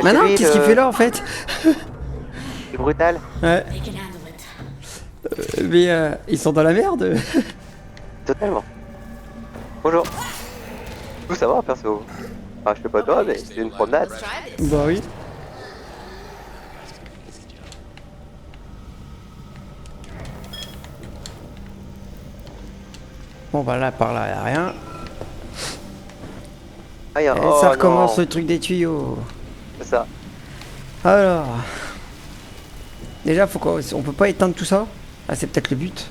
Maintenant, qu'est-ce qu'il fait là en fait? C'est brutal. Ouais. Mais ils sont dans la merde. Totalement. Bonjour. Tout ça va perso? Ah, je sais pas toi, mais c'est une promenade. Bah oui. Bon bah là, par là, y a rien. Ah, y a... Et oh, ça recommence non. le truc des tuyaux. C'est ça. Alors. Déjà, on peut pas éteindre tout ça? Ah, c'est peut-être le but.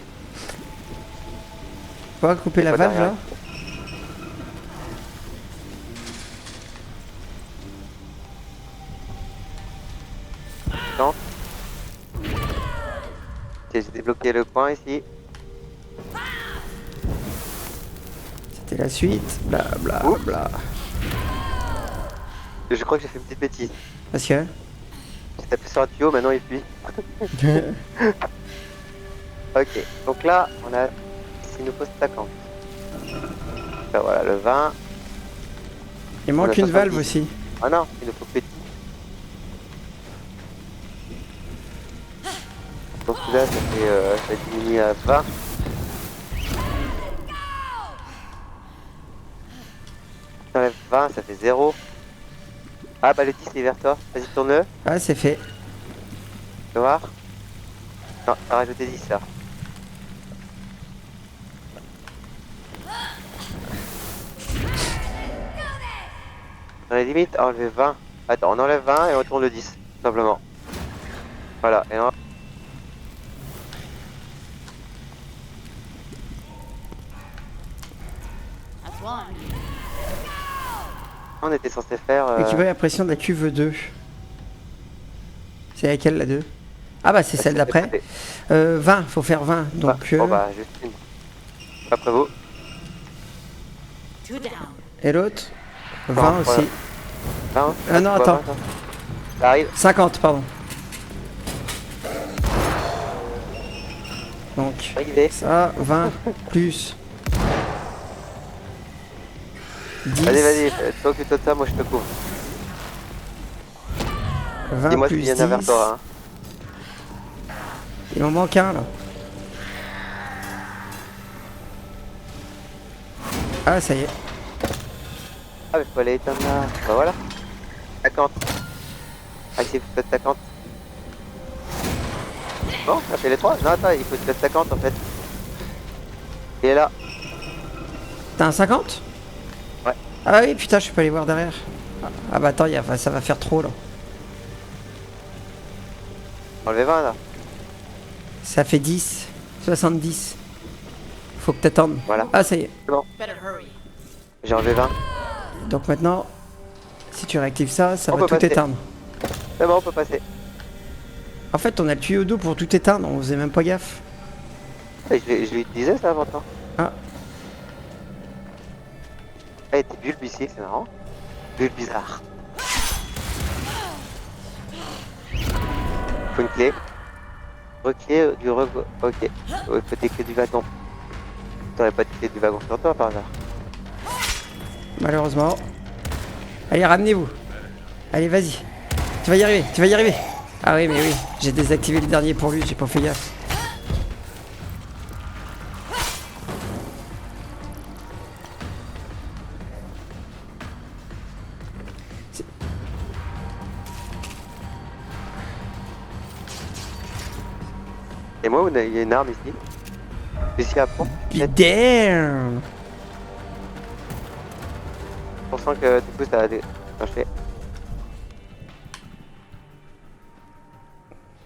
On va couper la valve là. Non. J'ai débloqué le coin ici. C'était la suite. Bla bla bla. Je crois que j'ai fait une petite bêtise. Parce que j'ai tapé sur un tuyau, maintenant il fuit. Ok, donc là, on a... Il nous faut 50. Là, voilà, le 20. il manque une valve aussi. Ah non, il nous faut petit. Donc là, ça diminue à 20. 20, ça fait 0. Ah bah le 10 il est vers toi. Vas-y tourne-le. Ah, c'est fait. Tu vas voir. Non, t'as rajouté 10 là. Dans les limites, enlever 20. Attends, on enlève 20 et on tourne le 10, tout simplement. Voilà, et That's one. on était censé faire... Équiper la pression de la cuve 2. C'est laquelle la 2? Ah bah c'est celle d'après. 20, faut faire 20. Donc... Bon bah juste une. Après vous. Two down. Et l'autre 20 Voilà. aussi. 20. Ah non, attends. Ça arrive. 50, pardon. Donc, Arrivé. ça, 20 plus 10. Vas-y, toi occupe-toi de ça, moi je te couvre. 20 Dis-moi plus s'il y en 10. a vers toi. Hein. Il m'en manque un là. Ah, ça y est. Ah, mais faut aller éteindre là. Bah voilà. 50. Ah, il faut peut-être 50. Bon, ça fait les 3. Non, attends, il faut peut-être 50 en fait. Il est là. T'as un 50? Ouais. Ah oui, putain, je peux aller voir derrière. Ah bah attends, ça va faire trop là. Enlevez 20 là. Ça fait 10. 70. Faut que t'attendes. Voilà. Ah, ça y est. C'est bon. Better hurry. J'ai enlevé 20. Donc maintenant, si tu réactives ça, ça On va peut tout passer. éteindre. C'est bon, on peut passer. En fait, on a le tuyau d'eau pour tout éteindre, on faisait même pas gaffe. Je lui disais ça avant toi. Ah. Ah, il était bulbe ici, c'est marrant. Bulbe bizarre. Faut une clé. Reclé du rego. Ok. Il faut des clés du wagon. T'aurais pas de clé du wagon sur toi par hasard? Malheureusement. Allez, ramenez-vous. Allez, vas-y. Tu vas y arriver, tu vas y arriver. Ah oui, mais oui, j'ai désactivé le dernier pour lui, j'ai pas fait gaffe. Et moi, il y a une arme ici. Ici à fond. Damn. On sent que du coup ça a déclenché.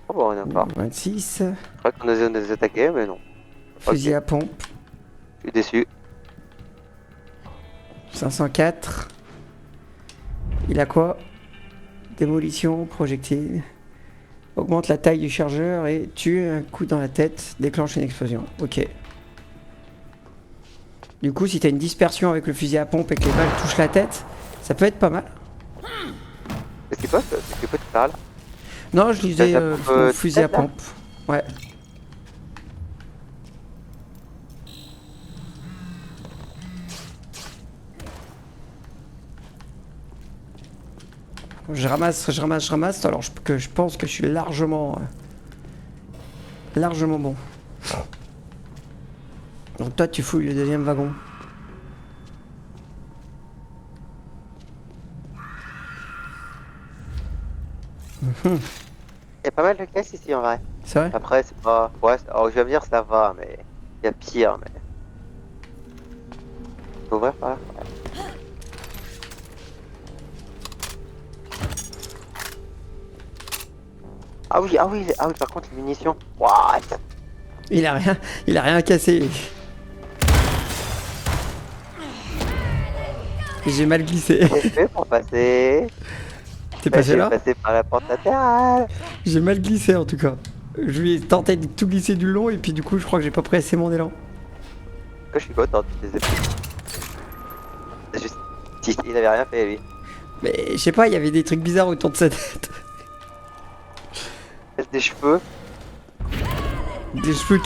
Oh bon, on est encore. 26. Je crois qu'on a nous attaquer, mais non. Fusil à pompe. Je suis déçu. 504. Il a quoi? Démolition, projectile. Augmente la taille du chargeur et tue un coup dans la tête, déclenche une explosion. Ok. Du coup, si t'as une dispersion avec le fusil à pompe et que les balles touchent la tête, ça peut être pas mal. C'est quoi tu parles? Non, je lisais le fusil à tête, là pompe. Ouais. Je ramasse, alors que je pense que je suis largement bon. Donc toi, tu fouilles le deuxième wagon. Il y a pas mal de caisses ici en vrai. C'est vrai? Après, c'est pas. Ouais, alors je vais me dire ça va, mais. Il y a pire, mais. Faut ouvrir par là? Ah oui, par contre, les munitions. What? Il a rien cassé. J'ai mal glissé. J'ai fait pour passer. T'es passé là? J'ai passé par la porte latérale. J'ai mal glissé en tout cas. Je lui ai tenté de tout glisser du long et puis du coup je crois que j'ai pas pris assez mon élan. Je suis content, tu les as pris. C'est juste. Il avait rien fait lui. Mais je sais pas, il y avait des trucs bizarres autour de sa tête. Des cheveux. Des cheveux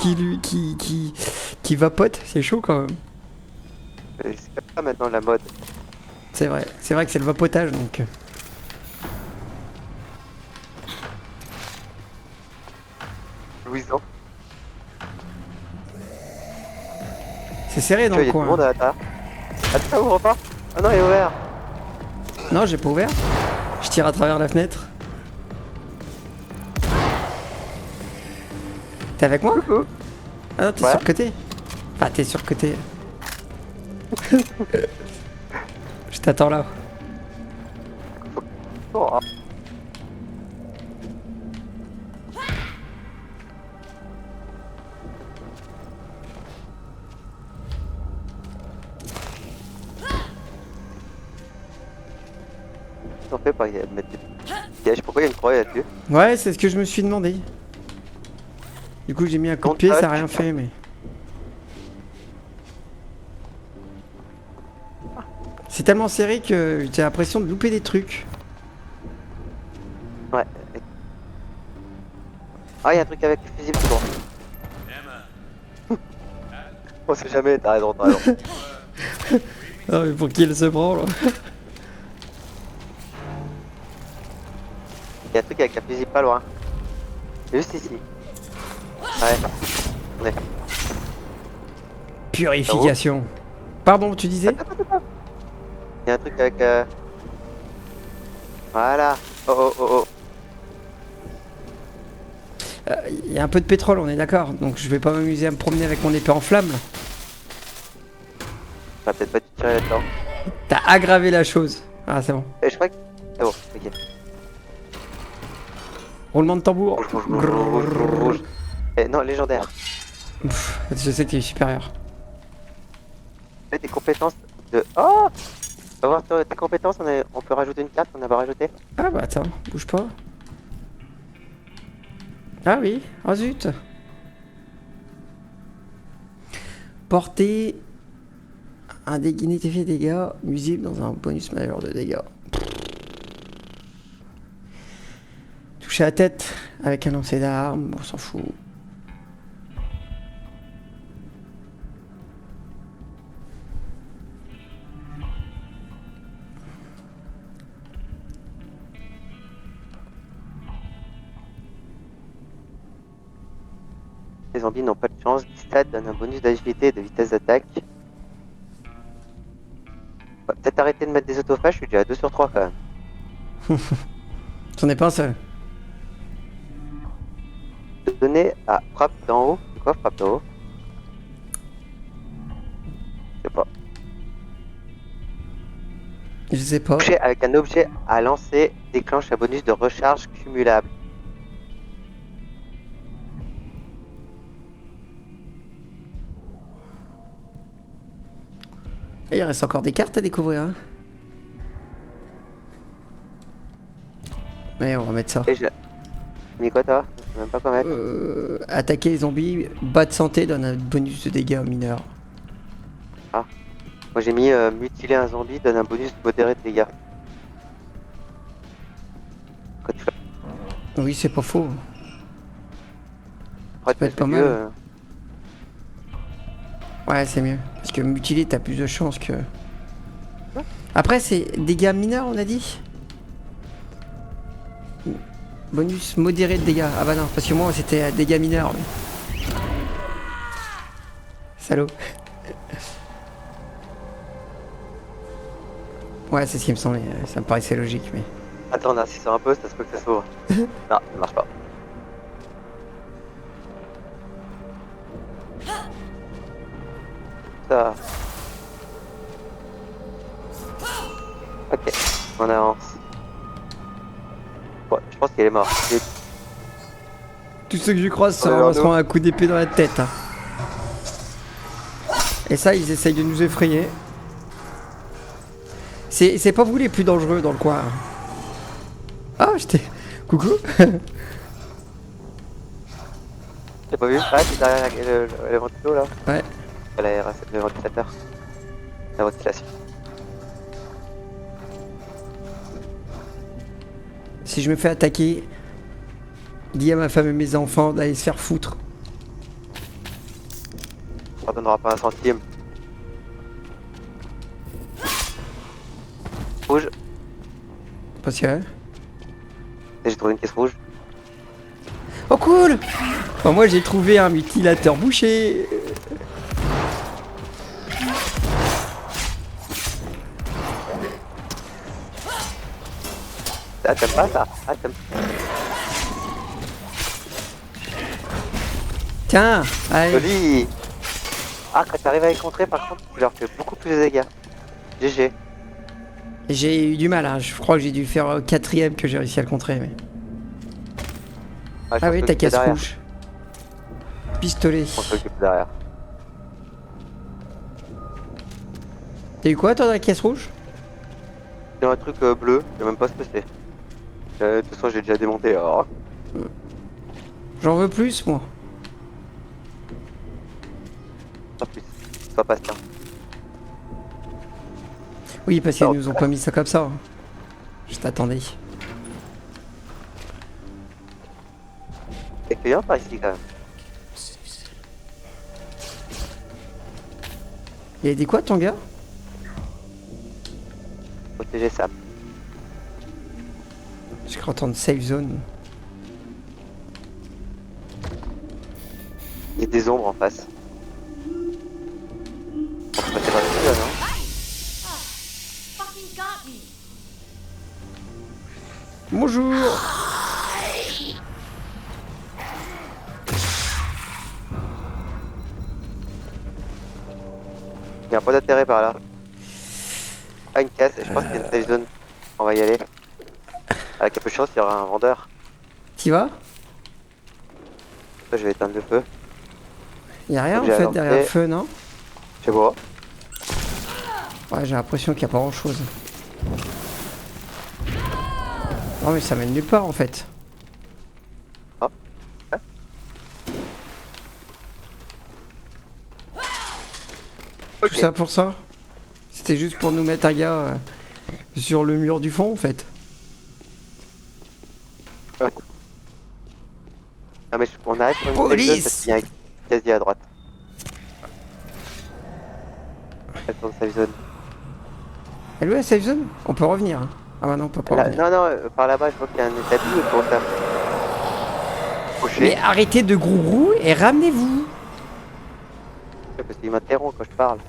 qui vapotent, c'est chaud quand même. C'est comme ça maintenant la mode. C'est vrai que c'est le vapotage donc. Louison. C'est serré dans Il y le a du coin. monde à la table. Ah, ça ouvre pas? Ah non, il est ouvert. Non, j'ai pas ouvert. Je tire à travers la fenêtre. T'es avec moi? Ah non, t'es Ouais. sur le côté. Enfin, t'es sur le côté. Je t'attends là. Oh, ah. Qu'est-ce qu'on fait par mettre des pièges? Pourquoi il y a une croix là-dessus? Ouais, c'est ce que je me suis demandé. Du coup, j'ai mis un coup de pied, ça a rien fait, mais... C'est tellement serré que j'ai l'impression de louper des trucs. Ouais. Ah, il y a un truc avec le fusible souvent. On sait jamais, t'as raison, t'as raison. Ah, mais pour qu'il se branle. Il y a un truc avec un fusible pas loin. Juste ici. Ouais. On est. Purification. Pardon, tu disais? Il y a un truc avec. Voilà. Oh oh oh oh. Il y a un peu de pétrole, on est d'accord. Donc je vais pas m'amuser à me promener avec mon épée en flamme. Ça va peut-être pas te tirer là-dedans. T'as aggravé la chose. Ah, c'est bon. Et je crois que. C'est bon, ok. Roulement de tambour. Rouge. Non, légendaire. Pff, je sais que t'es supérieur. Fais tes compétences de. Oh! On va voir tes compétences, on peut rajouter une carte, on a pas rajouté. Ah bah attends, bouge pas. Ah oui, oh zut. Porter un déguiné dégâts nuisible dans un bonus majeur de dégâts. Toucher la tête avec un lancer d'armes, on s'en fout. Les zombies n'ont pas de chance. Stade donne un bonus d'agilité et de vitesse d'attaque. Va peut-être arrêter de mettre des autophages, je suis déjà à 2 sur 3 quand même. C'en est pas un seul. Donner à frappe d'en haut. C'est quoi frappe d'en haut? Je sais pas. Je sais pas. Toucher avec un objet à lancer déclenche un bonus de recharge cumulable. Et il reste encore des cartes à découvrir. Hein. Mais on va mettre ça. Et j'ai mis quoi toi? Je sais même pas quoi mettre. Attaquer les zombies, bas de santé donne un bonus de dégâts mineurs. Ah. Moi j'ai mis mutiler un zombie donne un bonus modéré de dégâts. Quoi tu fais? Oui, c'est pas faux. Ça peut être pas mal. Ouais, c'est mieux. Parce que mutiler, t'as plus de chances que... Après, c'est dégâts mineurs, on a dit? Bonus modéré de dégâts. Ah bah non, parce que moi, c'était dégâts mineurs. Mais... Salaud. Ouais, c'est ce qui me semblait. Ça me paraissait logique, mais... Attends, on insiste un peu, ça se peut que ça s'ouvre. Non, ça marche pas. Ça. Ok, on avance. Ouais, je pense qu'il est mort. Tous ceux que je croise se ramaseront un coup d'épée dans la tête. Hein. Et ça, ils essayent de nous effrayer. C'est pas vous les plus dangereux dans le coin. Ah, j'étais... Coucou. T'as pas vu? Ah, c'est derrière le ventilo là. Ouais. Le ventilateur. La ventilation. Si je me fais attaquer, dis à ma femme et mes enfants d'aller se faire foutre. On ne donnera pas un centime. Rouge. Parce que... J'ai trouvé une caisse rouge. Oh cool. Bon, moi j'ai trouvé un mutilateur bouché. Ah, t'aimes pas ça? Ah, t'aimes. Tiens, allez. Joli. Ah, quand t'arrives à les contrer, par contre, tu leur fais beaucoup plus de dégâts. GG. J'ai eu du mal, hein. Je crois que j'ai dû faire 4ème que j'ai réussi à le contrer. Mais... Ah oui, ta caisse rouge. Pistolet. On s'occupe derrière. T'as eu quoi toi dans la caisse rouge? C'est un truc bleu, je sais même pas ce que c'est. De toute façon, j'ai déjà démonté. Alors... J'en veux plus, moi. Pas plus. Sois patient. Oui, parce qu'ils nous ont pas mis ça comme ça. Hein. Je t'attendais. C'est accueillant par ici quand même. Il a dit quoi ton gars? Protéger Sam. J'ai cru entendre safe zone. Il y a des ombres en face. On peut passer par le là, non? Fucking got me. Bonjour. Il y a un point d'intérêt par là. Ah, une caisse, je pense qu'il y a une safe zone. On va y aller. Avec un peu de chance, il y aura un vendeur. T'y vas? Je vais éteindre le feu. Y'a rien en fait derrière le feu, non? Je sais pas. Ouais, j'ai l'impression qu'il n'y a pas grand chose. Non mais ça mène nulle part en fait. Ah. Ouais. Tout ça pour ça? C'était juste pour nous mettre un gars sur le mur du fond en fait. Ouais. Ah mais on arrive sur une police parce qu'il y a un casier à droite. Attends, safe zone. Elle est où la safe zone? On peut revenir. Hein. Ah bah non, on peut pas revenir. Non, non, par là-bas, je vois qu'il y a un établi pour ça. Mais arrêtez de grou et ramenez-vous. Parce qu'il m'interrompt quand je parle.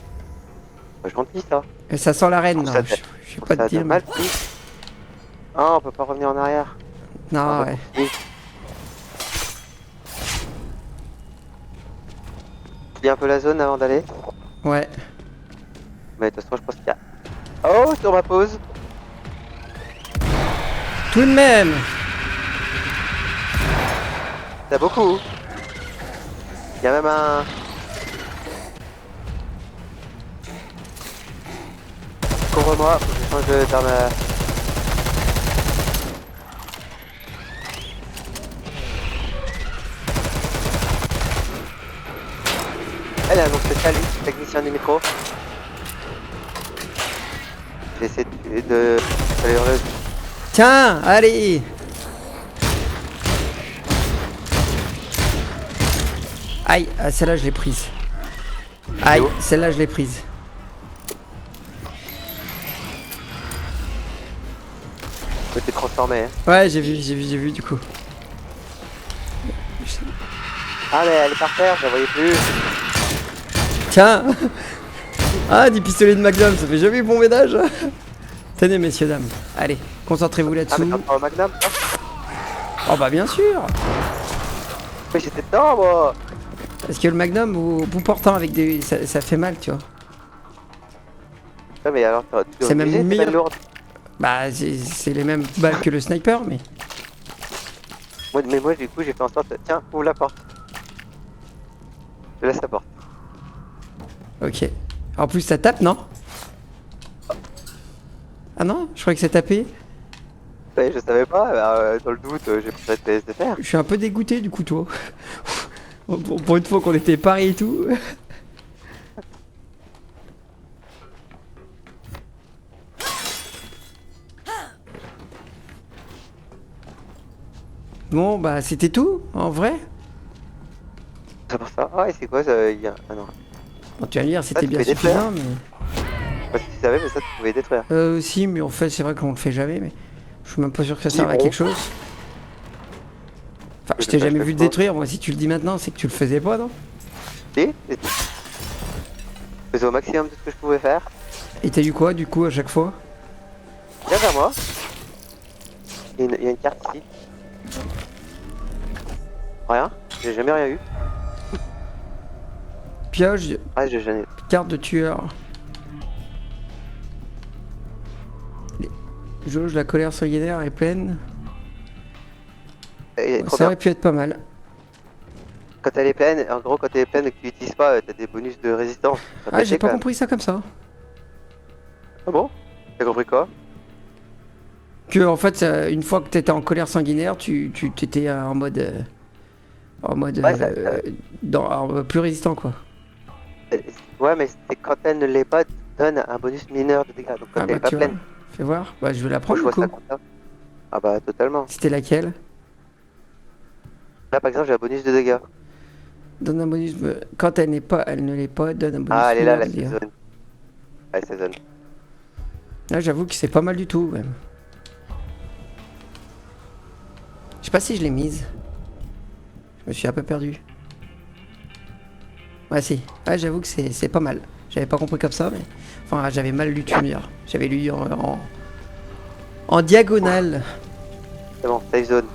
C'est gentil ça. Et ça sent la reine, non? Je sais pas te dire. Mal pris. Ah, on peut pas revenir en arrière. Non, ouais. Il y a un peu la zone avant d'aller. Ouais. Mais de toute façon, je pense qu'il y a. Oh, sur ma pause. Tout de même. T'as beaucoup. Il y a même un. Couvre-moi, faut que je change d'arme à... Elle a un nom spécial, lui, technicien du micro. J'ai essayé de... Tiens, allez. Aïe, ah, celle-là je l'ai prise. Aïe, celle-là je l'ai prise. Je t'ai transformé. Hein. Ouais, j'ai vu du coup. Ah mais elle est par terre, je la voyais plus. Tiens. Ah, du pistolet de Magnum, ça fait jamais eu bon ménage. Tenez messieurs, dames. Allez, concentrez-vous là-dessous. Ah mais t'as un Magnum? Oh bah bien sûr. Mais j'étais dedans moi. Parce que le Magnum, au bout portant avec des... Ça fait mal, tu vois. Ouais mais alors, c'est même meilleur. Bah c'est les mêmes balles que le sniper, mais... Moi du coup j'ai fait en sorte... Tiens, ouvre la porte. Je laisse la porte. Ok. En plus ça tape, non? Ah non? Je croyais que ça tapait. Ouais, je savais pas, dans le doute j'ai pris cette PSDR. Je suis un peu dégoûté du coup toi. Pour une fois qu'on était pareil et tout. Bon bah c'était tout en vrai. C'est pour ça. Ah et c'est quoi ça? Il y a... Ah non. Bon, tu vas me dire c'était bien suffisant mais... Parce que tu savais mais ça tu pouvais détruire. Si mais en fait c'est vrai qu'on le fait jamais mais... Je suis même pas sûr que ça serve à quelque chose. Enfin je t'ai jamais vu le détruire, moi si tu le dis maintenant c'est que tu le faisais pas non? Si. Je faisais au maximum de ce que je pouvais faire. Et t'as eu quoi du coup à chaque fois? Viens vers moi. Il y a une carte ici. Rien, j'ai jamais rien eu. Pioche, Ah, j'ai jamais. carte de tueur. Jauge, la colère sanguinaire est pleine. Elle est trop Ça bien. aurait pu être pas mal. Quand elle est pleine, en gros, quand elle est pleine et que tu l'utilises pas, t'as des bonus de résistance. Ça Ah, fait j'ai chier, pas quand même. compris ça comme ça. Ah bon? T'as compris quoi? Que en fait, une fois que t'étais en colère sanguinaire, tu t'étais en mode. Ouais, plus résistant quoi. Ouais, mais c'est quand elle ne l'est pas, donne un bonus mineur de dégâts. Donc quand Ah elle est bah pas tu vois, pleine, fais voir. Bah je vais la moi, prendre je du vois ça coup. comme ça. Ah bah totalement. C'était laquelle? Là par exemple j'ai un bonus de dégâts. Donne un bonus. Quand elle n'est pas, elle ne l'est pas, donne un bonus Ah elle est là, mineur la de dégâts. saison. Ouais, saison. Là j'avoue que c'est pas mal du tout même. Je sais pas si je l'ai mise. Je me suis un peu perdu. Ouais si. Ouais j'avoue que c'est pas mal. J'avais pas compris comme ça mais. Enfin j'avais mal lu Tunir. J'avais lu en diagonale. C'est bon, safe zone.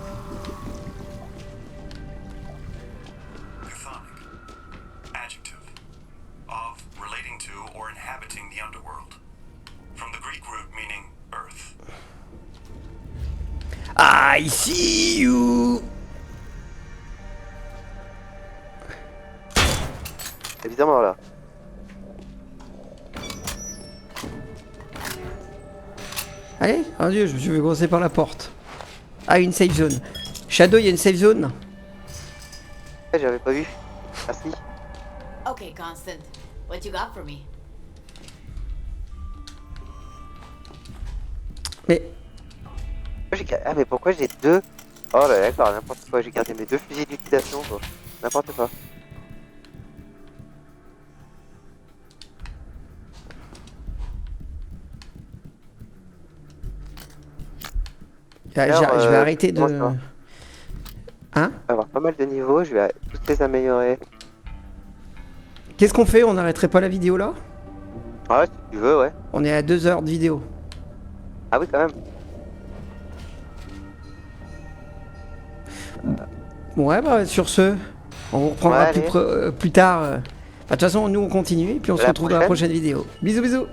Adjective. Of, relating to, or inhabiting the underworld. From the Greek root meaning earth. I see you. Évidemment là. Allez, oh Dieu, je me suis fait grosser par la porte. Ah, une safe zone. Shadow, il y a une safe zone. Ouais, j'avais pas vu. Merci. Okay, Constant. What you got for me? Mais Ah mais pourquoi j'ai deux? Oh là d'accord, n'importe quoi, j'ai gardé mes deux fusils de liquidation quoi. N'importe quoi. Alors, je vais arrêter de. comment ça va? Hein? On va avoir pas mal de niveaux, je vais tous les améliorer. Qu'est-ce qu'on fait? On n'arrêterait pas la vidéo là? Ah ouais, si tu veux, ouais. On est à 2 heures de vidéo. Ah oui, quand même. Ouais, bah sur ce, on vous reprendra Ouais, plus tard. Bah, de toute façon, nous on continue et puis on se La retrouve dans la prochaine. prochaine vidéo. Bisous, bisous!